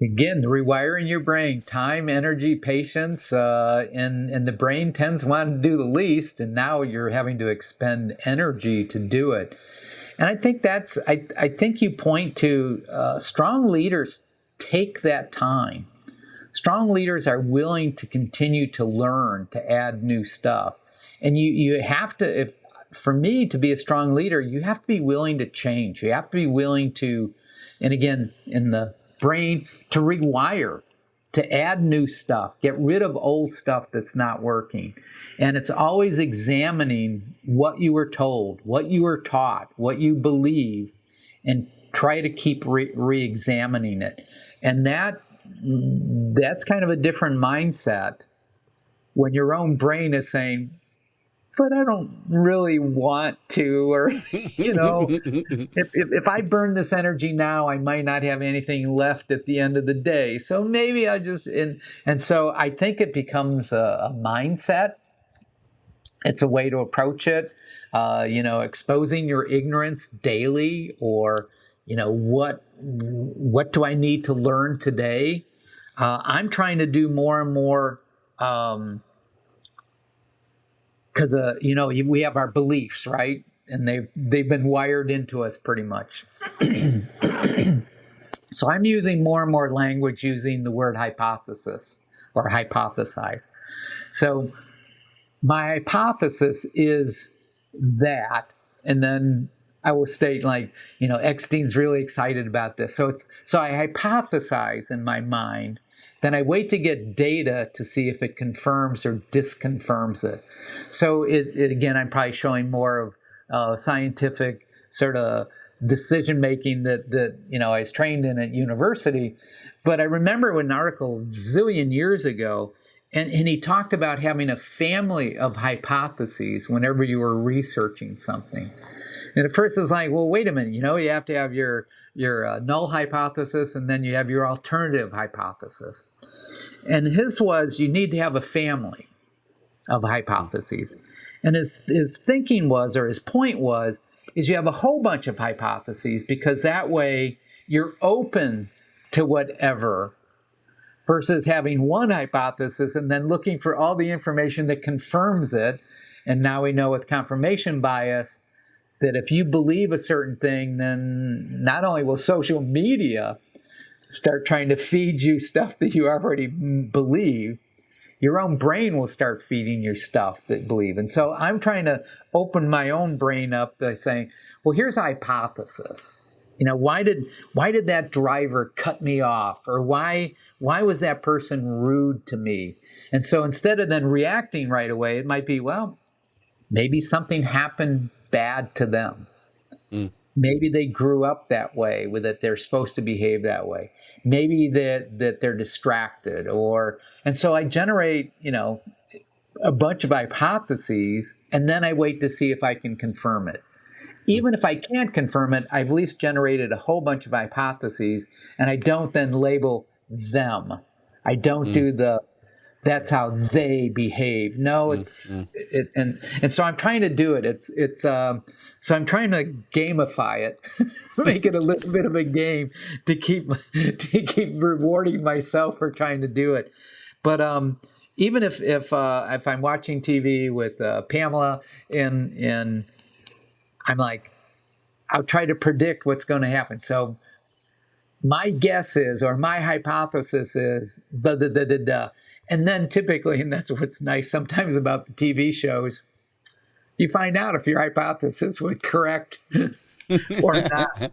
Again, rewiring your brain, time, energy, patience, and the brain tends to want to do the least, and now you're having to expend energy to do it. And I think I think you point to strong leaders take that time. Strong leaders are willing to continue to learn, to add new stuff. And you have to, for me to be a strong leader, you have to be willing to change. You have to be willing to, and again, in the brain, to rewire, to add new stuff, get rid of old stuff that's not working. And it's always examining what you were told, what you were taught, what you believe, and try to keep re-examining it. And that's kind of a different mindset when your own brain is saying, but I don't really want to, or, you know, if I burn this energy now, I might not have anything left at the end of the day. So maybe I just, and so I think it becomes a mindset. It's a way to approach it, you know, exposing your ignorance daily, or, you know, what do I need to learn today? I'm trying to do more and more, because, you know, we have our beliefs, right? And they've been wired into us pretty much. So I'm using more and more language using the word hypothesis or hypothesize. So my hypothesis is that, and then I will state, like, you know, Eckstein's really excited about this. So I hypothesize in my mind. Then I wait to get data to see if it confirms or disconfirms it. So again, I'm probably showing more of scientific sort of decision making that you know I was trained in at university. But I remember an article a zillion years ago, and he talked about having a family of hypotheses whenever you were researching something. And at first it was like, well, wait a minute, you know, you have to have your null hypothesis, and then you have your alternative hypothesis. And his was, you need to have a family of hypotheses. And his thinking was, or his point was, is you have a whole bunch of hypotheses, because that way you're open to whatever, versus having one hypothesis and then looking for all the information that confirms it. And now we know with confirmation bias that if you believe a certain thing, then not only will social media start trying to feed you stuff that you already believe, your own brain will start feeding you stuff that believe. And so I'm trying to open my own brain up by saying, well, here's a hypothesis. You know, why did that driver cut me off? Or why was that person rude to me? And so instead of then reacting right away, it might be, well, maybe something happened bad to them. Maybe they grew up that way, with that they're supposed to behave that way. Maybe that they're distracted, and so I generate, you know, a bunch of hypotheses, and then I wait to see if I can confirm it. Even if I can't confirm it, I've at least generated a whole bunch of hypotheses, and I don't then label them. I don't do that's how they behave. No, and so I'm trying to do it. So I'm trying to gamify it, make it a little bit of a game to keep rewarding myself for trying to do it. But even if I'm watching TV with Pamela, and I'm like, I'll try to predict what's going to happen. So my guess is, or my hypothesis is, da da da da da. And then typically, and that's what's nice sometimes about the TV shows, you find out if your hypothesis was correct or not.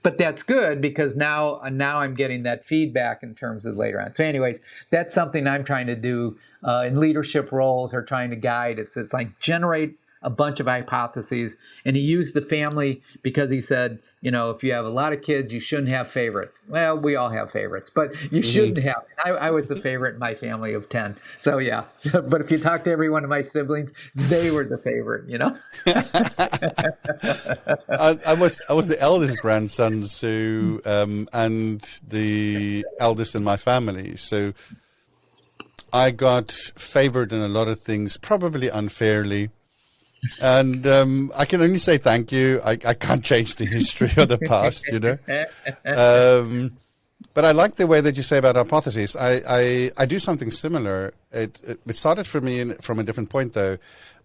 But that's good because now I'm getting that feedback in terms of later on. So anyways, that's something I'm trying to do in leadership roles or trying to guide. It's like generate a bunch of hypotheses. And he used the family because he said, if you have a lot of kids, you shouldn't have favorites. Well, we all have favorites, but you shouldn't have. I was the favorite in my family of 10. So yeah. But if you talk to every one of my siblings, they were the favorite, I was the eldest grandson, so and the eldest in my family. So I got favored in a lot of things, probably unfairly. And I can only say thank you. I can't change the history of the past, But I like the way that you say about hypotheses. I do something similar. It started for me from a different point, though.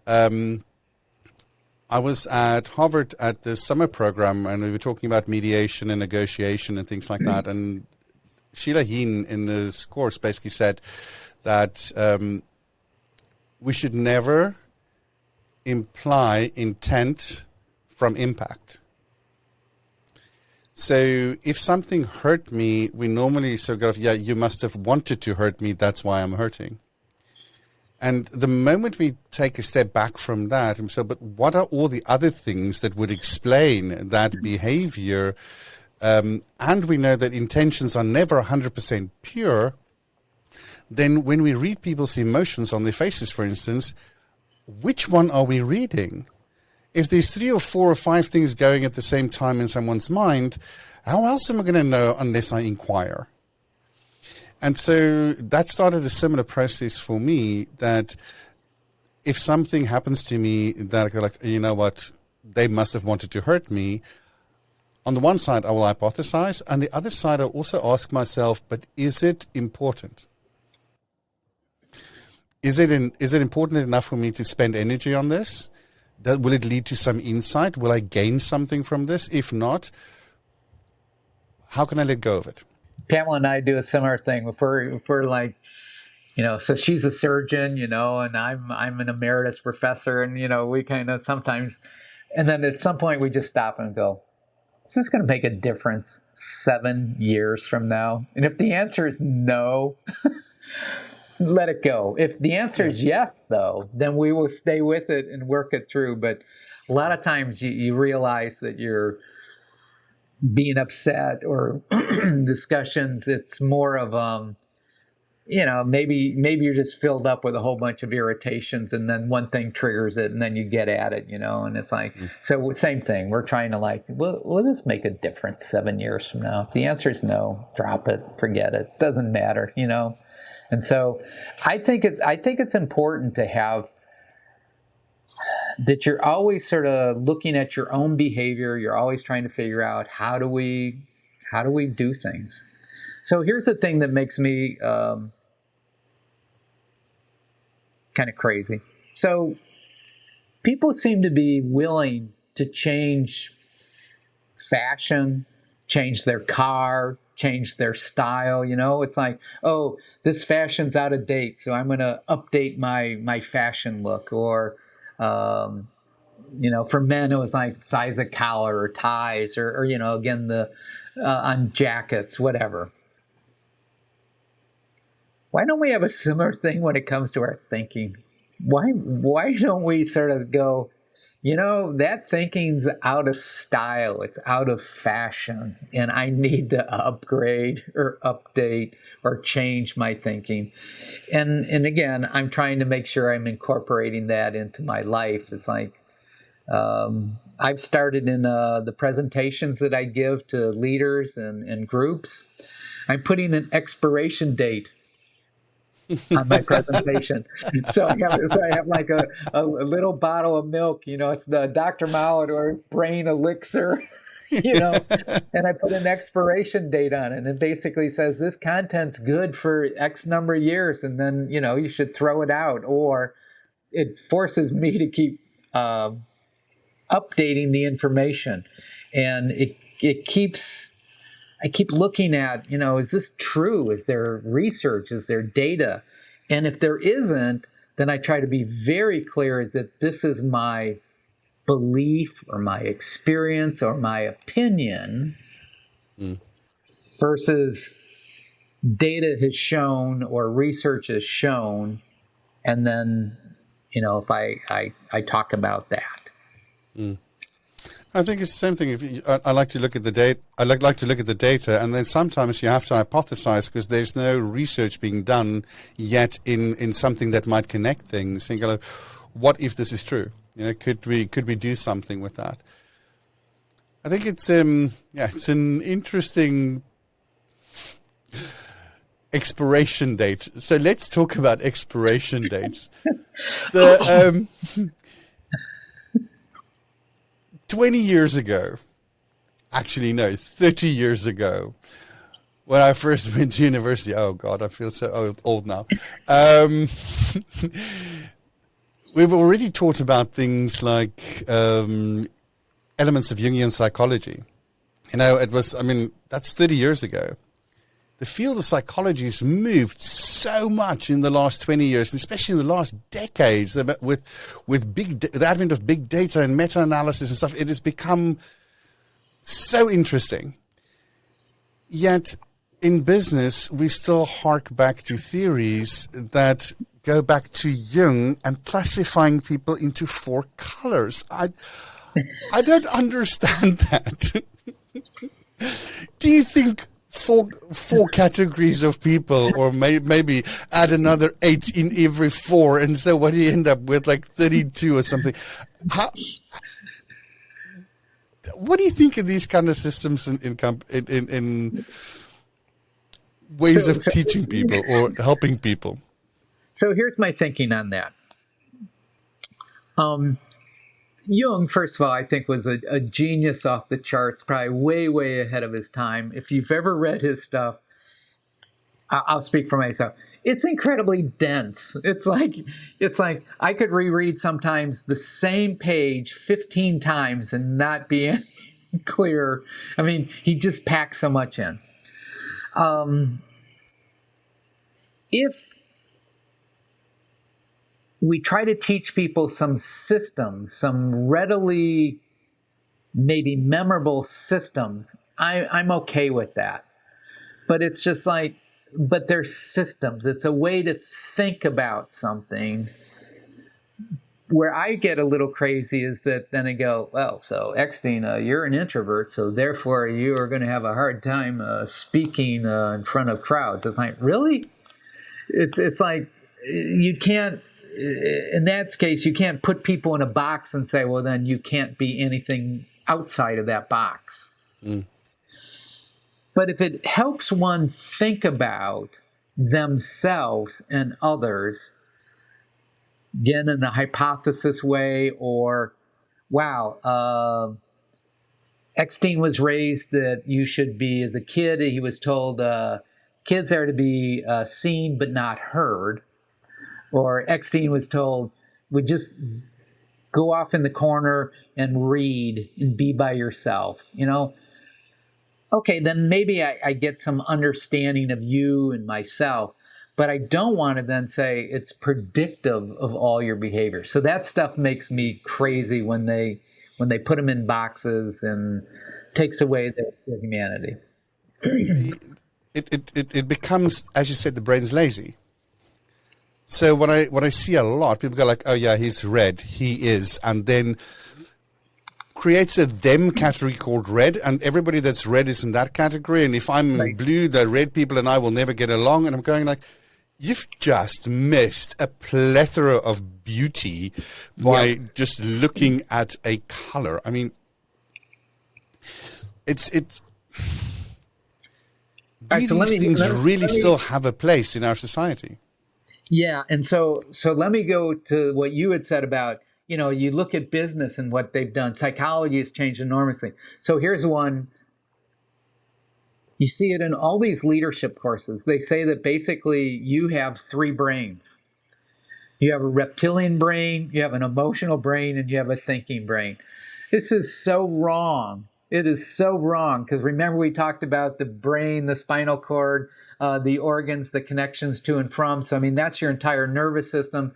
I was at Harvard at the summer program, and we were talking about mediation and negotiation and things like that. And Sheila Heen in this course basically said that we should never imply intent from impact. So if something hurt me, we normally sort of go, yeah, you must have wanted to hurt me, that's why I'm hurting. And the moment we take a step back from that and say, but what are all the other things that would explain that behavior? And we know that intentions are never 100% pure. Then when we read people's emotions on their faces, for instance, which one are we reading? If there's 3 or 4 or 5 things going at the same time in someone's mind, how else am I going to know unless I inquire? And so that started a similar process for me, that if something happens to me that I go like, you know what, they must have wanted to hurt me. On the one side, I will hypothesize. On the other side, I also ask myself, but is it important? Is it important enough for me to spend energy on this? Will it lead to some insight? Will I gain something from this? If not, how can I let go of it? Pamela and I do a similar thing. If we're like, so she's a surgeon, and I'm an emeritus professor, and we kind of sometimes, and then at some point we just stop and go, is this going to make a difference 7 years from now? And if the answer is no, let it go. If the answer is yes, though, then we will stay with it and work it through. But a lot of times you realize that you're being upset or discussions, it's more of, maybe you're just filled up with a whole bunch of irritations, and then one thing triggers it, and then you get at it, and it's like, so same thing. We're trying to will this make a difference 7 years from now? If the answer is no, drop it, forget it. Doesn't matter, And so I think it's important to have that you're always sort of looking at your own behavior. You're always trying to figure out how do we do things. So here's the thing that makes me kind of crazy. So people seem to be willing to change fashion, change their car, change their style. It's like, oh, this fashion's out of date, so I'm going to update my fashion look. Or for men, it was like size of collar or ties, or again, the on jackets, whatever. Why don't we have a similar thing when it comes to our thinking? Why don't we sort of go, that thinking's out of style, it's out of fashion, and I need to upgrade or update or change my thinking. And again, I'm trying to make sure I'm incorporating that into my life. It's like, I've started in the presentations that I give to leaders and groups, I'm putting an expiration date on my presentation. So I have like a little bottle of milk, it's the Dr. Molidor brain elixir, and I put an expiration date on it. And it basically says this content's good for X number of years, and then, you should throw it out. Or it forces me to keep updating the information. And it keeps, I keep looking at, is this true? Is there research? Is there data? And if there isn't, then I try to be very clear is that this is my belief or my experience or my opinion versus data has shown or research has shown. And then, if I talk about that. I think it's the same thing. I like to look at the data. I like to look at the data, and then sometimes you have to hypothesize because there's no research being done yet in something that might connect things. And go, what if this is true? Could we do something with that? I think it's it's an interesting expiration date. So let's talk about expiration dates. 20 years ago, actually no, 30 years ago, when I first went to university, oh God, I feel so old now. We've already talked about things like elements of Jungian psychology. That's 30 years ago. The field of psychology has moved so much in the last 20 years, and especially in the last decades, with the advent of big data and meta-analysis and stuff. It has become so interesting. Yet, in business, we still hark back to theories that go back to Jung and classifying people into 4 colors. I don't understand that. Do you think four categories of people, or maybe add another 8 in every 4, and so what do you end up with, like 32 or something? What do you think of these kind of systems in ways of teaching people or helping people? So here's my thinking on that. Jung, first of all, I think was a genius off the charts, probably way, way ahead of his time. If you've ever read his stuff, I'll speak for myself. It's incredibly dense. It's like I could reread sometimes the same page 15 times and not be any clear. I mean, he just packed so much in. If we try to teach people some systems, some readily, maybe memorable systems, I'm okay with that. But it's just like, but they're systems. It's a way to think about something. Where I get a little crazy is that then I go, well, so Eckstein, you're an introvert, so therefore you are going to have a hard time speaking in front of crowds. It's like, really? It's like you can't, in that case, you can't put people in a box and say, well, then you can't be anything outside of that box. But if it helps one think about themselves and others, again, in the hypothesis way, or, wow, Eckstein was raised that you should be, as a kid, he was told kids are to be seen but not heard. Or Eckstein was told, would just go off in the corner and read and be by yourself, Okay, then maybe I get some understanding of you and myself, but I don't want to then say it's predictive of all your behavior. So that stuff makes me crazy when they put them in boxes and takes away their humanity. It becomes, as you said, the brain's lazy. So what I see a lot, people go like, oh yeah, he's red, he is, and then creates a them category called red, and everybody that's red is in that category, and if I'm blue, the red people and I will never get along, and I'm going like, you've just missed a plethora of beauty by just looking at a color. I mean, it's these things really still have a place in our society. Yeah, and so let me go to what you had said about, you look at business and what they've done. Psychology has changed enormously. So here's one. You see it in all these leadership courses. They say that basically you have 3 brains. You have a reptilian brain, you have an emotional brain, and you have a thinking brain. This is so wrong. It is so wrong, because remember we talked about the brain, the spinal cord, the organs, the connections to and from. So, I mean, that's your entire nervous system.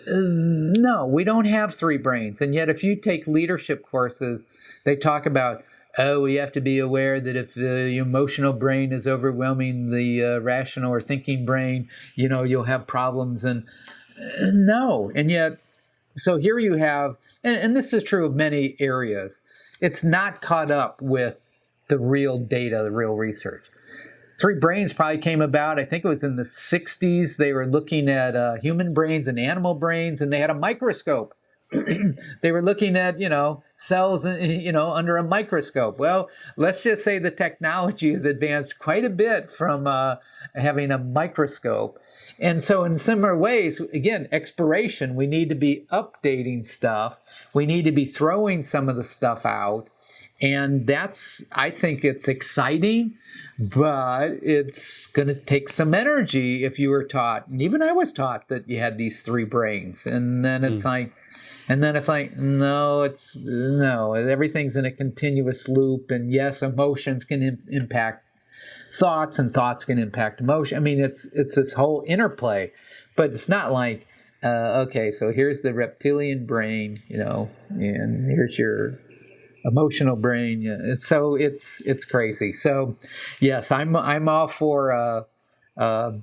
No, we don't have three brains. And yet, if you take leadership courses, they talk about, oh, we have to be aware that if the emotional brain is overwhelming the rational or thinking brain, you'll have problems. And no. And yet, so here you have, and this is true of many areas, it's not caught up with the real data, the real research. Three brains probably came about, I think it was in the 60s. They were looking at human brains and animal brains, and they had a microscope. They were looking at, cells, under a microscope. Well, let's just say the technology has advanced quite a bit from having a microscope. And so in similar ways, again, exploration, we need to be updating stuff. We need to be throwing some of the stuff out. And I think it's exciting, but it's going to take some energy if you were taught. And even I was taught that you had these three brains. And then it's like, no, everything's in a continuous loop. And yes, emotions can impact thoughts, and thoughts can impact emotion. I mean, it's this whole interplay, but it's not like, okay, so here's the reptilian brain, and here's your emotional brain. Yeah. So it's crazy. So yes, I'm all for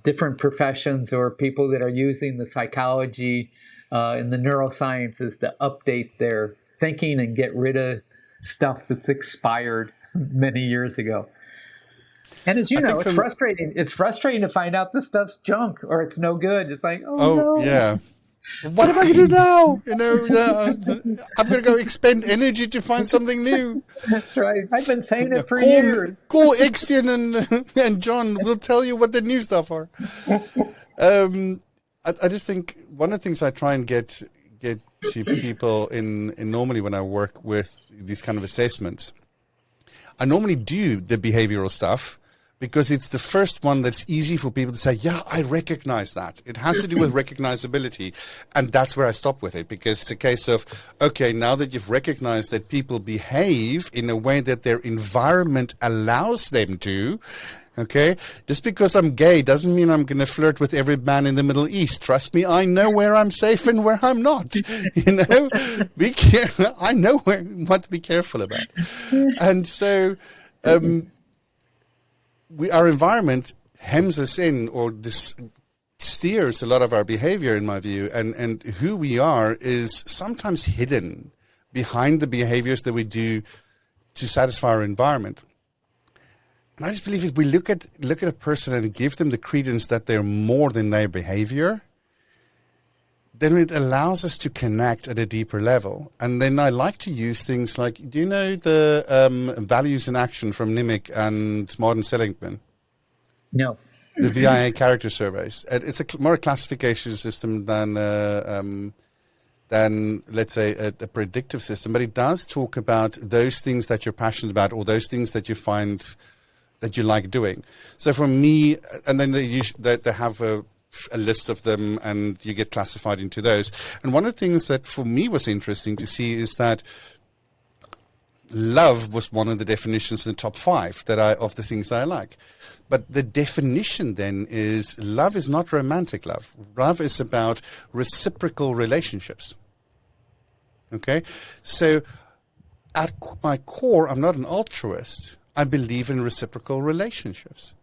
different professions or people that are using the psychology and the neurosciences to update their thinking and get rid of stuff that's expired many years ago. And as you know, it's frustrating. It's frustrating to find out this stuff's junk or it's no good. It's like, oh no. Yeah. What am I going to do now? I'm going to go expend energy to find something new. That's right. I've been saying it for years. Call Ixtian and John. We'll tell you what the new stuff are. I just think one of the things I try and get to people in normally when I work with these kind of assessments, I normally do the behavioral stuff, because it's the first one that's easy for people to say, yeah, I recognize that. It has to do with recognizability. And that's where I stop with it, because it's a case of, okay, now that you've recognized that people behave in a way that their environment allows them to, okay, just because I'm gay doesn't mean I'm going to flirt with every man in the Middle East. Trust me, I know where I'm safe and where I'm not. Be careful. I know what to be careful about. And so, our environment hems us in, or steers a lot of our behavior, in my view, and who we are is sometimes hidden behind the behaviors that we do to satisfy our environment. And I just believe if we look at a person and give them the credence that they're more than their behavior, then it allows us to connect at a deeper level. And then I like to use things like, do you know the values in action from Nimick and Martin Seligman? No. The VIA character surveys. It's more a classification system than let's say, a predictive system. But it does talk about those things that you're passionate about, or those things that you find that you like doing. So for me, and then they have a list of them, and you get classified into those. And one of the things that for me was interesting to see is that love was one of the definitions in the top 5 of the things that I like. But the definition then is love is not romantic love. Love is about reciprocal relationships. Okay? So at my core, I'm not an altruist. I believe in reciprocal relationships.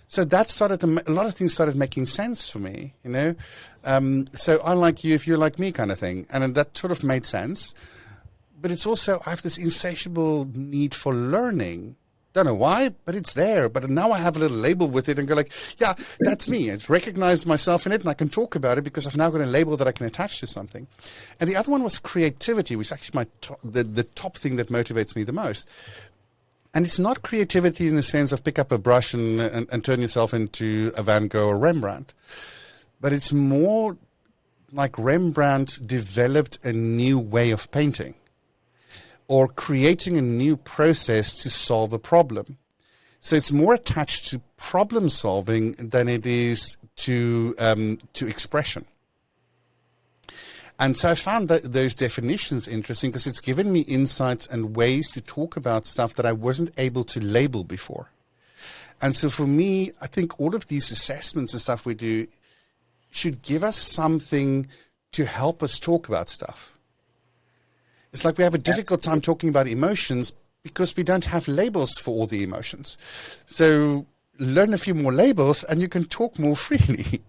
So that started a lot of things started making sense for me, So I like you if you like me, kind of thing, and that sort of made sense. But it's also, I have this insatiable need for learning. Don't know why, but it's there. But now I have a little label with it and go like, yeah, that's me. It's recognized myself in it, and I can talk about it because I've now got a label that I can attach to something. And the other one was creativity, which is actually the top thing that motivates me the most. And it's not creativity in the sense of pick up a brush and turn yourself into a Van Gogh or Rembrandt. But it's more like Rembrandt developed a new way of painting, or creating a new process to solve a problem. So it's more attached to problem solving than it is to expression. And so I found those definitions interesting because it's given me insights and ways to talk about stuff that I wasn't able to label before. And so for me, I think all of these assessments and stuff we do should give us something to help us talk about stuff. It's like we have a difficult time talking about emotions because we don't have labels for all the emotions. So learn a few more labels and you can talk more freely.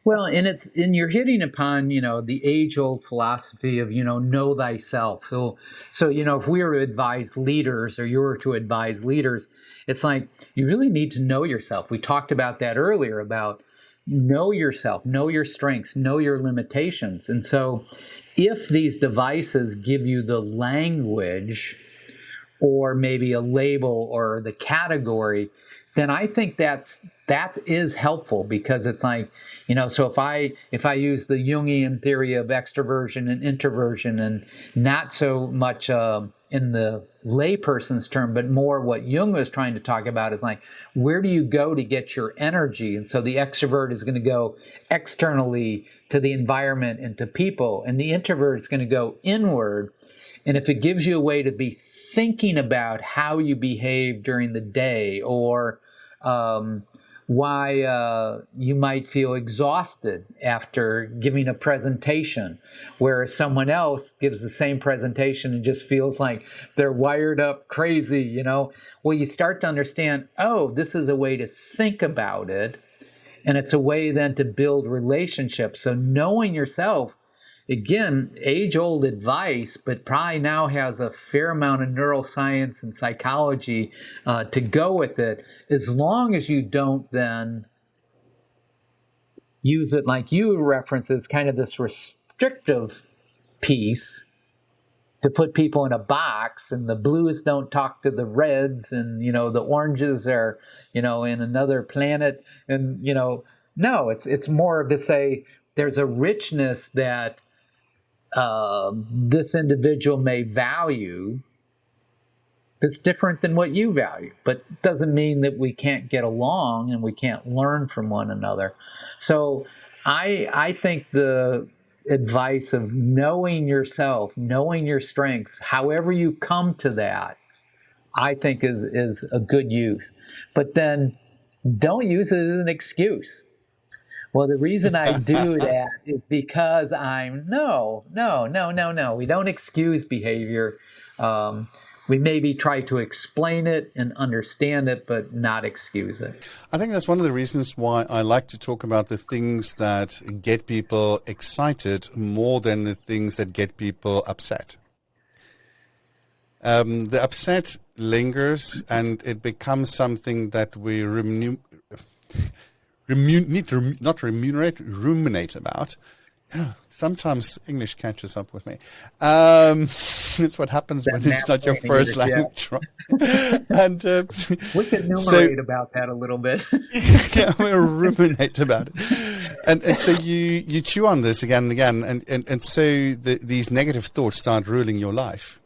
Well, and you're hitting upon, the age-old philosophy of, know thyself. So, if we were to advise leaders, or you were to advise leaders, it's like you really need to know yourself. We talked about that earlier, about know yourself, know your strengths, know your limitations. And so if these devices give you the language or maybe a label or the category, then I think that is helpful, because it's like, so if I use the Jungian theory of extroversion and introversion, and not so much in the layperson's term, but more what Jung was trying to talk about is like, where do you go to get your energy? And so the extrovert is going to go externally to the environment and to people, and the introvert is going to go inward. And if it gives you a way to be thinking about how you behave during the day, or why you might feel exhausted after giving a presentation, whereas someone else gives the same presentation and just feels like they're wired up crazy, well, you start to understand, oh, this is a way to think about it. And it's a way then to build relationships. So knowing yourself, again, age-old advice, but probably now has a fair amount of neuroscience and psychology to go with it, as long as you don't then use it like you reference as kind of this restrictive piece to put people in a box, and the blues don't talk to the reds, and, the oranges are, in another planet. And, no, it's more to say there's a richness that this individual may value that's different than what you value, but doesn't mean that we can't get along and we can't learn from one another. So I think the advice of knowing yourself, knowing your strengths, however you come to that, I think is a good use. But then don't use it as an excuse. Well, the reason I do that is because no. We don't excuse behavior. We maybe try to explain it and understand it, but not excuse it. I think that's one of the reasons why I like to talk about the things that get people excited more than the things that get people upset. The upset lingers, and it becomes something that we ruminate about. Yeah, sometimes English catches up with me. It's what happens when it's not your first language. Yeah. And we could enumerate about that a little bit. Yeah, we'll ruminate about it. And so you chew on this again and again, and so these negative thoughts start ruling your life.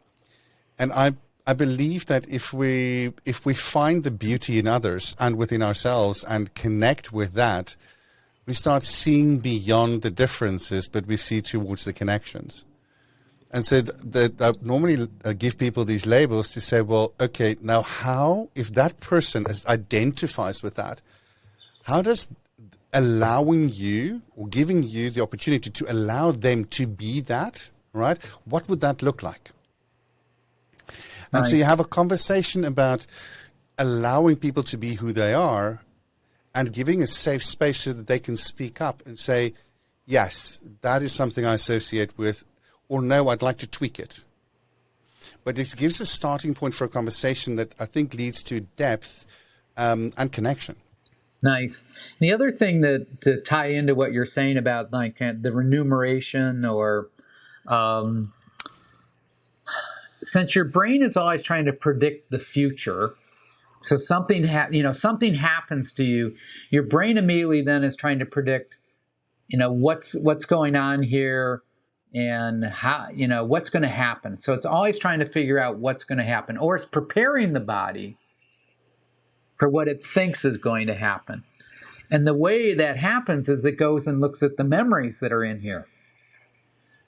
And I believe that if we find the beauty in others and within ourselves and connect with that, we start seeing beyond the differences, but we see towards the connections. And so I normally give people these labels to say, well, okay, now how, if that person identifies with that, how does allowing you or giving you the opportunity to allow them to be that, right? What would that look like? And so you have a conversation about allowing people to be who they are and giving a safe space so that they can speak up and say, yes, that is something I associate with, or no, I'd like to tweak it. But it gives a starting point for a conversation that I think leads to depth and connection. Nice. The other thing that to tie into what you're saying about like the remuneration, or since your brain is always trying to predict the future, so something happens to you, your brain immediately then is trying to predict, what's going on here and how, what's going to happen. So it's always trying to figure out what's going to happen, or it's preparing the body for what it thinks is going to happen. And the way that happens is it goes and looks at the memories that are in here.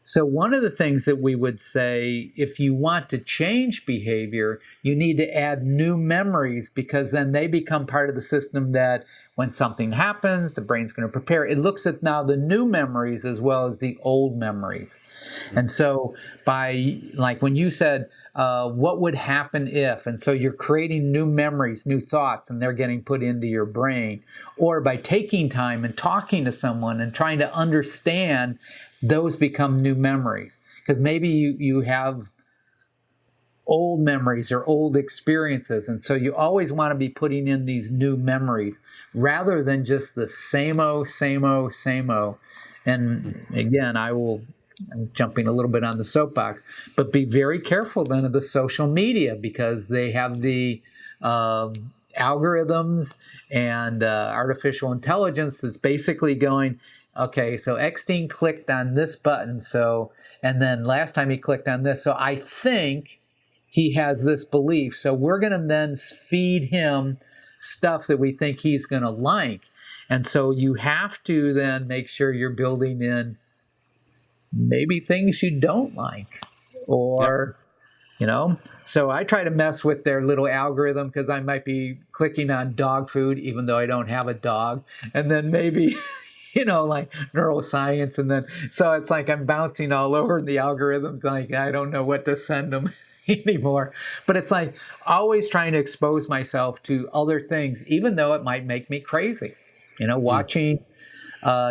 So one of the things that we would say, if you want to change behavior, you need to add new memories, because then they become part of the system that when something happens, the brain's going to prepare. It looks at now the new memories as well as the old memories. And so by, like when you said, what would happen if, and so you're creating new memories, new thoughts, and they're getting put into your brain. Or by taking time and talking to someone and trying to understand, those become new memories. Because maybe you have old memories or old experiences. And so you always want to be putting in these new memories rather than just the same-o, same-o, same-o. And again, I'm jumping a little bit on the soapbox, but be very careful then of the social media, because they have the algorithms and artificial intelligence that's basically going, okay, so Eckstein clicked on this button, and then last time he clicked on this, so I think he has this belief. So we're going to then feed him stuff that we think he's going to like. And so you have to then make sure you're building in maybe things you don't like, or, so I try to mess with their little algorithm, because I might be clicking on dog food, even though I don't have a dog. And then maybe, like neuroscience. And then, so it's like I'm bouncing all over the algorithms. Like, I don't know what to send them anymore. But it's like always trying to expose myself to other things, even though it might make me crazy, watching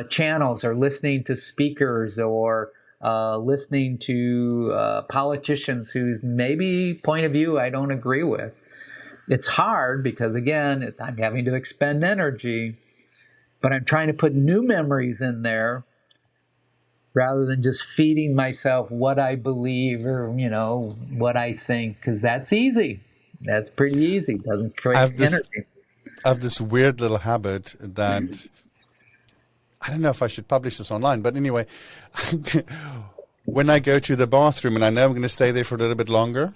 channels or listening to speakers or listening to politicians whose maybe point of view I don't agree with. It's hard because, again, I'm having to expend energy, but I'm trying to put new memories in there rather than just feeding myself what I believe or, what I think, because that's easy. That's pretty easy. It doesn't create energy. I have this weird little habit that I don't know if I should publish this online, but anyway, when I go to the bathroom and I know I'm going to stay there for a little bit longer,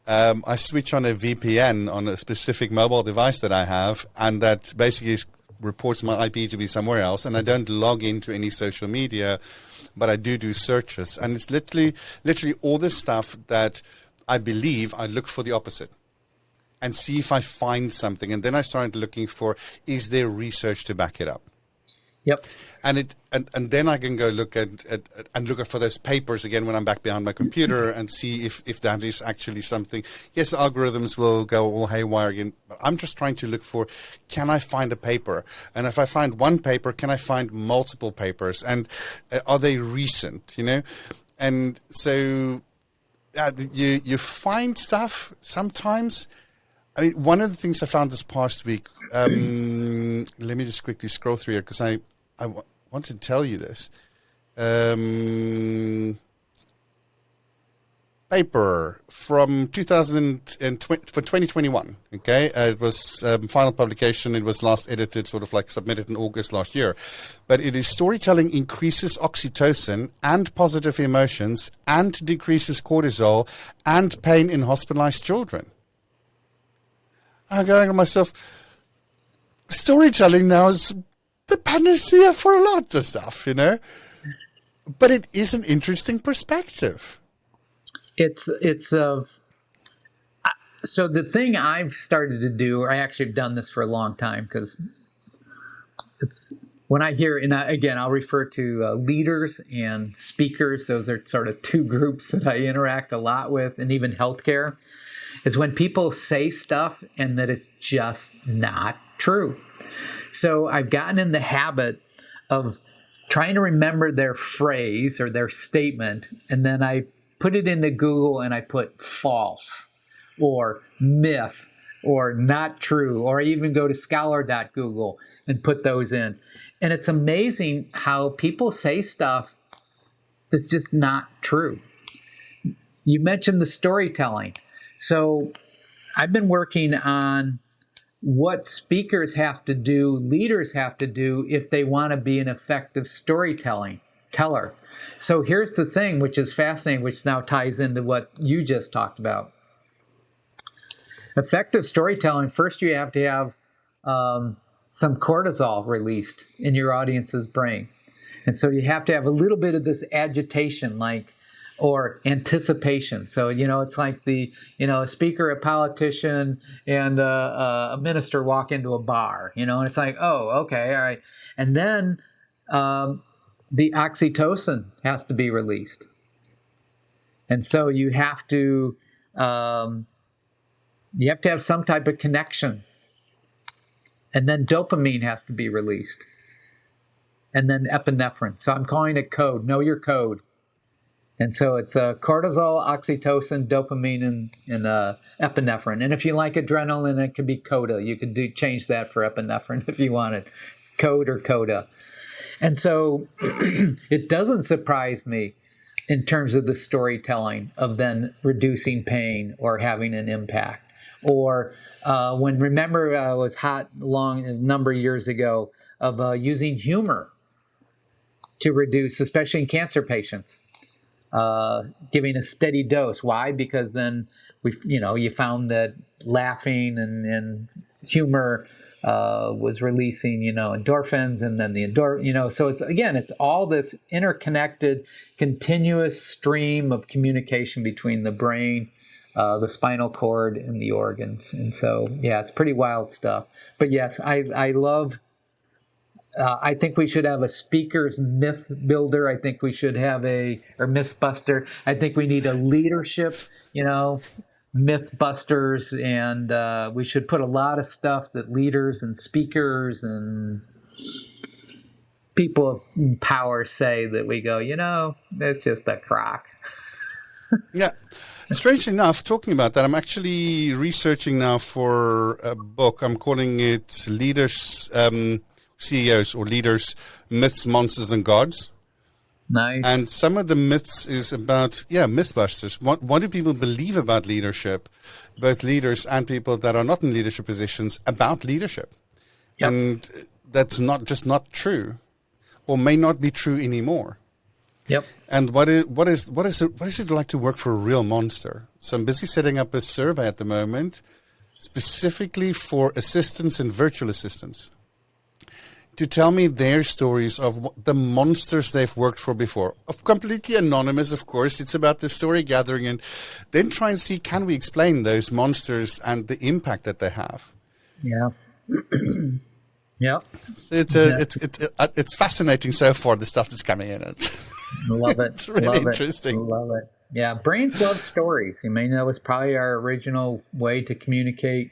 I switch on a VPN on a specific mobile device that I have, and that basically reports my IP to be somewhere else, and I don't log into any social media, but I do searches, and it's literally all this stuff that I believe. I look for the opposite and see if I find something, and then I start looking for, is there research to back it up? Yep. And then I can go look at for those papers again when I'm back behind my computer and see if that is actually something. Yes, the algorithms will go all haywire again, but I'm just trying to look for, can I find a paper? And if I find one paper, can I find multiple papers? And are they recent, And so you find stuff sometimes. I mean, one of the things I found this past week, let me just quickly scroll through here because I want to tell you this. Paper from 2020 for 2021. Okay, it was final publication. It was last edited, sort of like submitted in August last year. But it is storytelling increases oxytocin and positive emotions and decreases cortisol and pain in hospitalized children. I'm going to myself, storytelling now is the panacea for a lot of stuff, But it is an interesting perspective. So the thing I've started to do, or I actually have done this for a long time, because it's when I hear, and again, I'll refer to leaders and speakers. Those are sort of two groups that I interact a lot with, and even healthcare, is when people say stuff and that it's just not true. So I've gotten in the habit of trying to remember their phrase or their statement, and then I put it into Google and I put false or myth or not true, or I even go to scholar.google and put those in. And it's amazing how people say stuff that's just not true. You mentioned the storytelling. So I've been working on what speakers have to do, leaders have to do if they want to be an effective teller. So here's the thing, which is fascinating, which now ties into what you just talked about. Effective storytelling, first you have to have some cortisol released in your audience's brain. And so you have to have a little bit of this agitation, or anticipation. So, it's like a speaker, a politician, and a minister walk into a bar, and it's like, oh, okay, all right. And then the oxytocin has to be released. And so you have to have some type of connection. And then dopamine has to be released. And then epinephrine. So I'm calling it code. Know your code. And so it's cortisol, oxytocin, dopamine, and epinephrine. And if you like adrenaline, it could be coda. You could change that for epinephrine if you wanted. Code or coda. And so it doesn't surprise me in terms of the storytelling of then reducing pain or having an impact. Or remember it was hot a number of years ago of using humor to reduce, especially in cancer patients. Giving a steady dose. Why? Because then you found that laughing and humor was releasing, endorphins, and then so it's all this interconnected, continuous stream of communication between the brain, the spinal cord, and the organs. And so, yeah, it's pretty wild stuff. But yes, I love. I think we should have a speaker's myth builder. I think we should have or myth buster. I think we need a leadership, myth busters, and we should put a lot of stuff that leaders and speakers and people of power say that we go, that's just a crock. Yeah. Strangely enough, talking about that, I'm actually researching now for a book. I'm calling it Leaders, CEOs or Leaders, Myths, Monsters, and Gods. Nice. And some of the myths is about, Mythbusters. What do people believe about leadership, both leaders and people that are not in leadership positions, about leadership? Yep. And that's not true, or may not be true anymore. Yep. And what is it like to work for a real monster? So I'm busy setting up a survey at the moment, specifically for assistants and virtual assistants, to tell me their stories of the monsters they've worked for before. Completely anonymous, of course. It's about the story gathering, and then try and see, can we explain those monsters and the impact that they have? Yeah. Yep. It's fascinating so far, the stuff that's coming in. Love it. It's really interesting. Love it. Yeah, brains love stories. That was probably our original way to communicate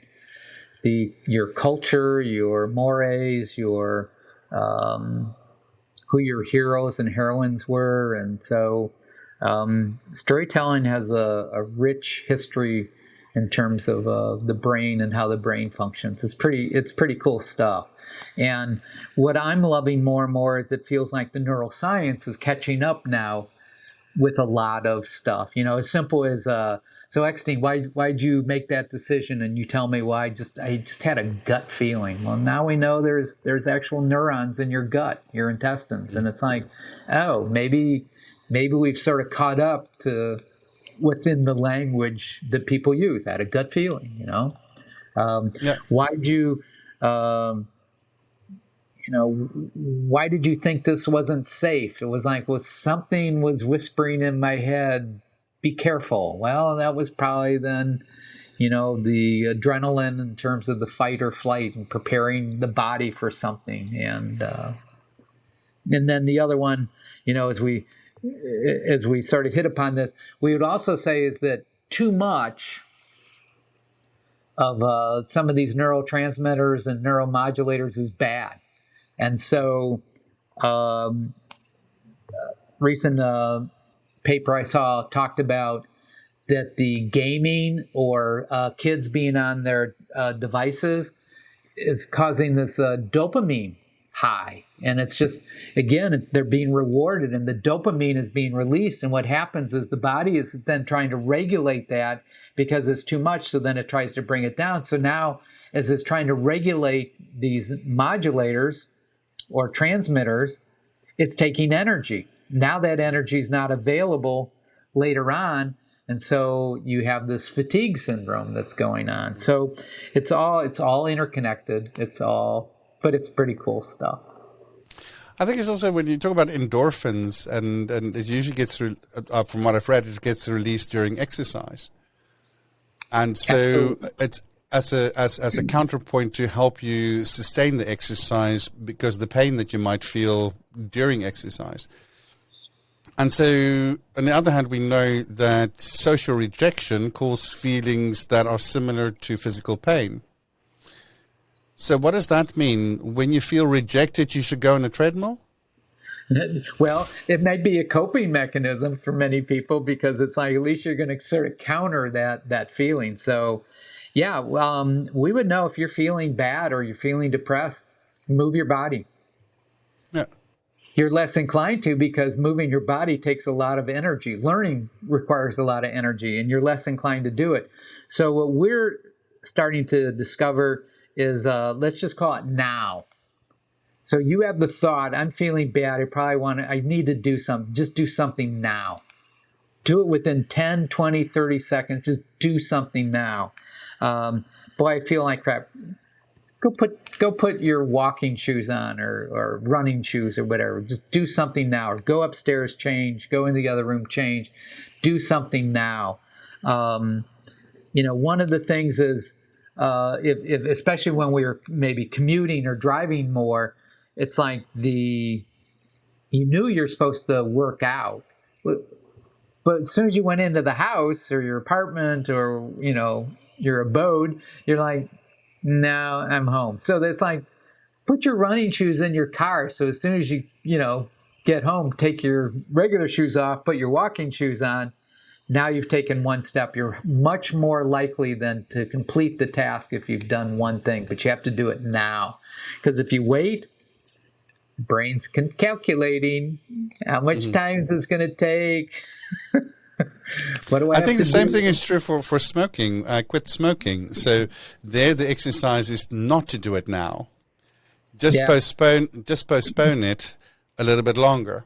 your culture, your mores, your who your heroes and heroines were. And so storytelling has a rich history in terms of the brain and how the brain functions. It's pretty cool stuff. And what I'm loving more and more is it feels like the neuroscience is catching up now with a lot of stuff. As simple as so Eckstein, why'd you make that decision? And you tell me why. I just had a gut feeling. Well, now we know there's actual neurons in your gut, your intestines, and it's like, oh, maybe we've sort of caught up to what's in the language that people use. I had a gut feeling, Why'd you why did you think this wasn't safe? It was like, something was whispering in my head, be careful. Well, that was probably then, the adrenaline in terms of the fight or flight and preparing the body for something. And then the other one, as we sort of hit upon this, we would also say is that too much of some of these neurotransmitters and neuromodulators is bad. And so recent paper I saw talked about that the gaming or kids being on their devices is causing this dopamine high. And it's just, again, they're being rewarded and the dopamine is being released. And what happens is the body is then trying to regulate that because it's too much. So then it tries to bring it down. So now as it's trying to regulate these modulators or transmitters, it's taking energy. Now that energy is not available later on. And so you have this fatigue syndrome that's going on. So it's all interconnected. But it's pretty cool stuff. I think it's also when you talk about endorphins, and it usually gets, from what I've read, it gets released during exercise. And so it's as a counterpoint to help you sustain the exercise, because the pain that you might feel during exercise. And so, on the other hand, we know that social rejection causes feelings that are similar to physical pain. So what does that mean? When you feel rejected, you should go on a treadmill? Well, it might be a coping mechanism for many people, because it's like, at least you're going to sort of counter that feeling. So, yeah, we would know if you're feeling bad or you're feeling depressed, move your body. Yeah. You're less inclined to, because moving your body takes a lot of energy. Learning requires a lot of energy, and you're less inclined to do it. So what we're starting to discover is, let's just call it now. So you have the thought, I'm feeling bad. I need to do something. Just do something now. Do it within 10, 20, 30 seconds. Just do something now. Boy, I feel like crap. Go put your walking shoes on, or running shoes, or whatever. Just do something now. Or go upstairs, change. Go in the other room, change. Do something now. One of the things is, if especially when we were maybe commuting or driving more, it's like you knew you're supposed to work out, but as soon as you went into the house or your apartment or your abode, you're like, no, I'm home. So it's like, put your running shoes in your car. So as soon as you get home, take your regular shoes off, put your walking shoes on. Now you've taken one step. You're much more likely than to complete the task if you've done one thing, but you have to do it now. Because if you wait, the brain's calculating how much time is this going to take. What do I think the same do? thing is true for smoking. I quit smoking. So there the exercise is not to do it now. Just postpone it a little bit longer.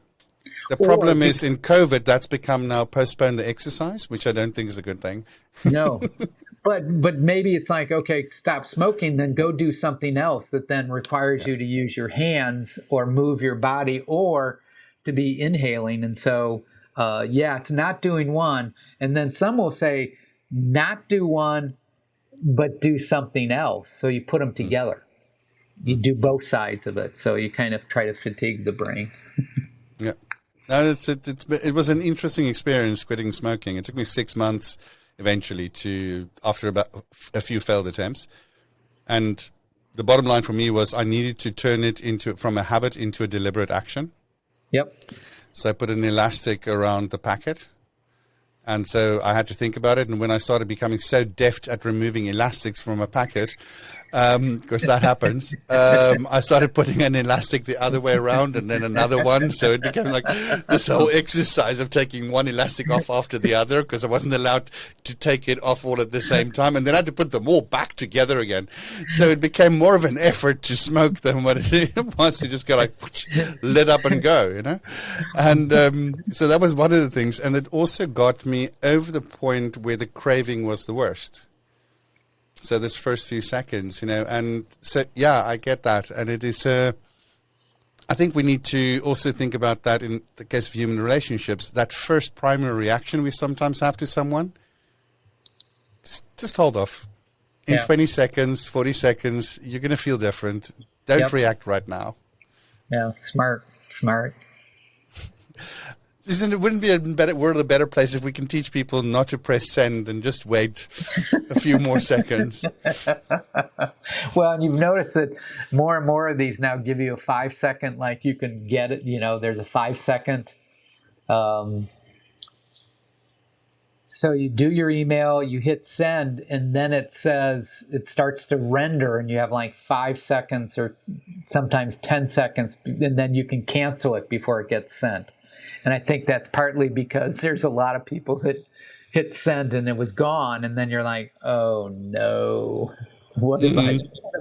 The problem is in COVID, that's become now postpone the exercise, which I don't think is a good thing. No, but maybe it's like, okay, stop smoking, then go do something else that then requires you to use your hands or move your body or to be inhaling. And so, it's not doing one. And then some will say, not do one, but do something else. So you put them together. You do both sides of it. So you kind of try to fatigue the brain. Yeah. No, it was an interesting experience quitting smoking. It took me 6 months eventually after about a few failed attempts. And the bottom line for me was I needed to turn it from a habit into a deliberate action. Yep. So I put an elastic around the packet. And so I had to think about it. And when I started becoming so deft at removing elastics from a packet, because that happens, I started putting an elastic the other way around and then another one. So it became like this whole exercise of taking one elastic off after the other, because I wasn't allowed to take it off all at the same time. And then I had to put them all back together again. So it became more of an effort to smoke than what it was to just go like lit up and go, And so that was one of the things. And it also got me over the point where the craving was the worst. So this first few seconds, and so, I get that. And it is, I think we need to also think about that in the case of human relationships, that first primary reaction we sometimes have to someone, just hold off. In 20 seconds, 40 seconds, you're going to feel different. Don't react right now. Yeah, smart. Wouldn't be a better place if we can teach people not to press send and just wait a few more seconds. Well, and you've noticed that more and more of these now give you a 5 second, like you can get it, there's a 5 second. So you do your email, you hit send, and then it starts to render, and you have like 5 seconds or sometimes 10 seconds, and then you can cancel it before it gets sent. And I think that's partly because there's a lot of people that hit send and it was gone. And then you're like, oh, no, what have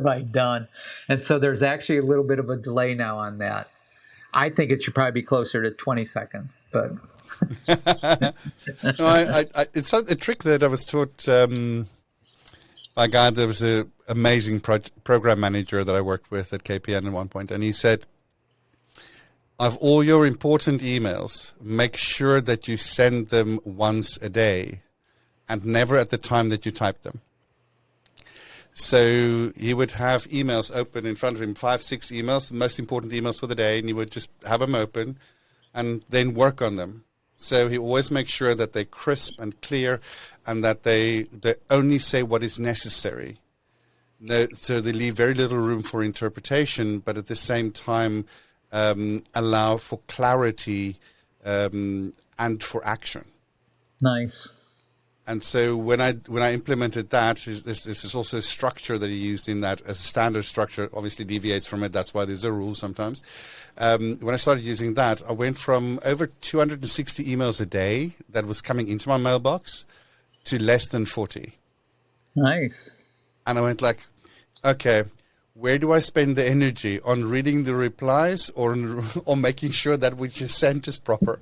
I done? And so there's actually a little bit of a delay now on that. I think it should probably be closer to 20 seconds. But no, it's a trick that I was taught by a guy that was an amazing program manager that I worked with at KPN at one point. And he said, of all your important emails, make sure that you send them once a day and never at the time that you type them. So he would have emails open in front of him, 5, 6 emails, the most important emails for the day, and he would just have them open and then work on them. So he always makes sure that they're crisp and clear and that they only say what is necessary. So they leave very little room for interpretation, but at the same time allow for clarity and for action. Nice. And so when I implemented that, this is also a structure that he used in that as a standard structure, obviously deviates from it. That's why there's a rule sometimes. When I started using that, I went from over 260 emails a day that was coming into my mailbox to less than 40. Nice. And I went like, okay, where do I spend the energy? On reading the replies or making sure that what you sent is proper?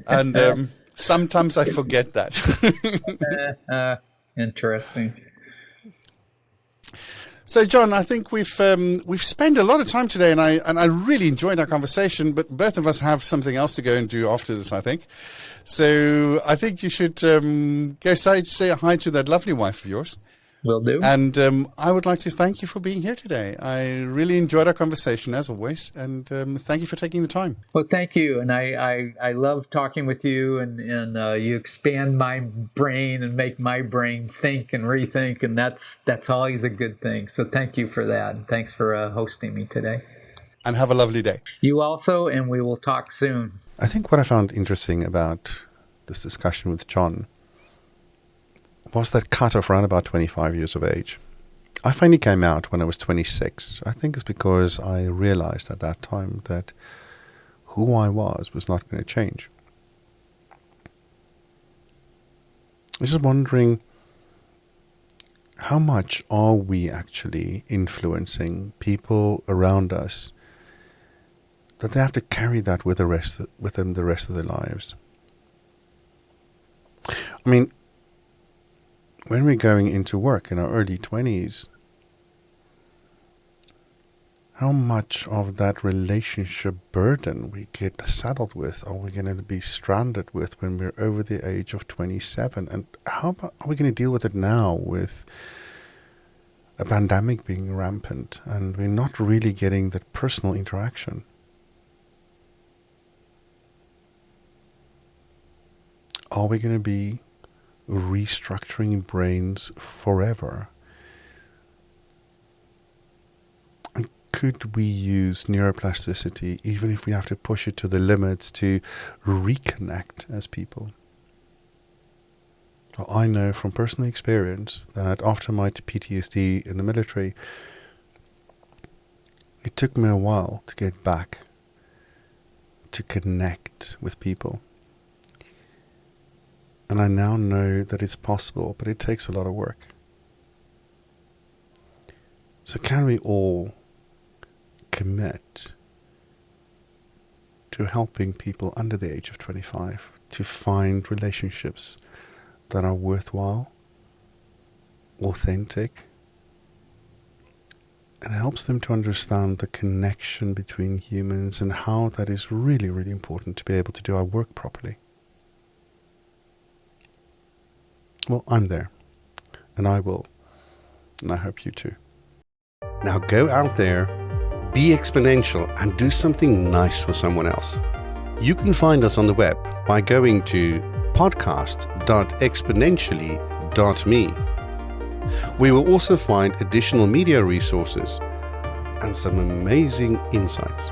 And sometimes I forget that. Interesting. So, John, I think we've spent a lot of time today, and I really enjoyed our conversation. But both of us have something else to go and do after this, I think. So, I think you should go say hi to that lovely wife of yours. Will do. And I would like to thank you for being here today. I really enjoyed our conversation, as always, and thank you for taking the time. Well, thank you. And I love talking with you, and you expand my brain and make my brain think and rethink, and that's always a good thing. So thank you for that. And thanks for hosting me today. And have a lovely day. You also, and we will talk soon. I think what I found interesting about this discussion with John was that cutoff around about 25 years of age. I finally came out when I was 26. I think it's because I realized at that time that who I was not going to change. I was just wondering, how much are we actually influencing people around us that they have to carry that with them the rest of their lives? I mean, when we're going into work in our early 20s, how much of that relationship burden we get saddled with are we going to be stranded with when we're over the age of 27? And how are we going to deal with it now with a pandemic being rampant and we're not really getting that personal interaction? Are we going to be restructuring brains forever? And could we use neuroplasticity, even if we have to push it to the limits, to reconnect as people? Well, I know from personal experience that after my PTSD in the military, it took me a while to get back to connect with people. And I now know that it's possible, but it takes a lot of work. So can we all commit to helping people under the age of 25 to find relationships that are worthwhile, authentic, and helps them to understand the connection between humans and how that is really, really important to be able to do our work properly? Well, I'm there, and I will, and I hope you too. Now go out there, be exponential, and do something nice for someone else. You can find us on the web by going to podcast.exponentially.me. We will also find additional media resources and some amazing insights.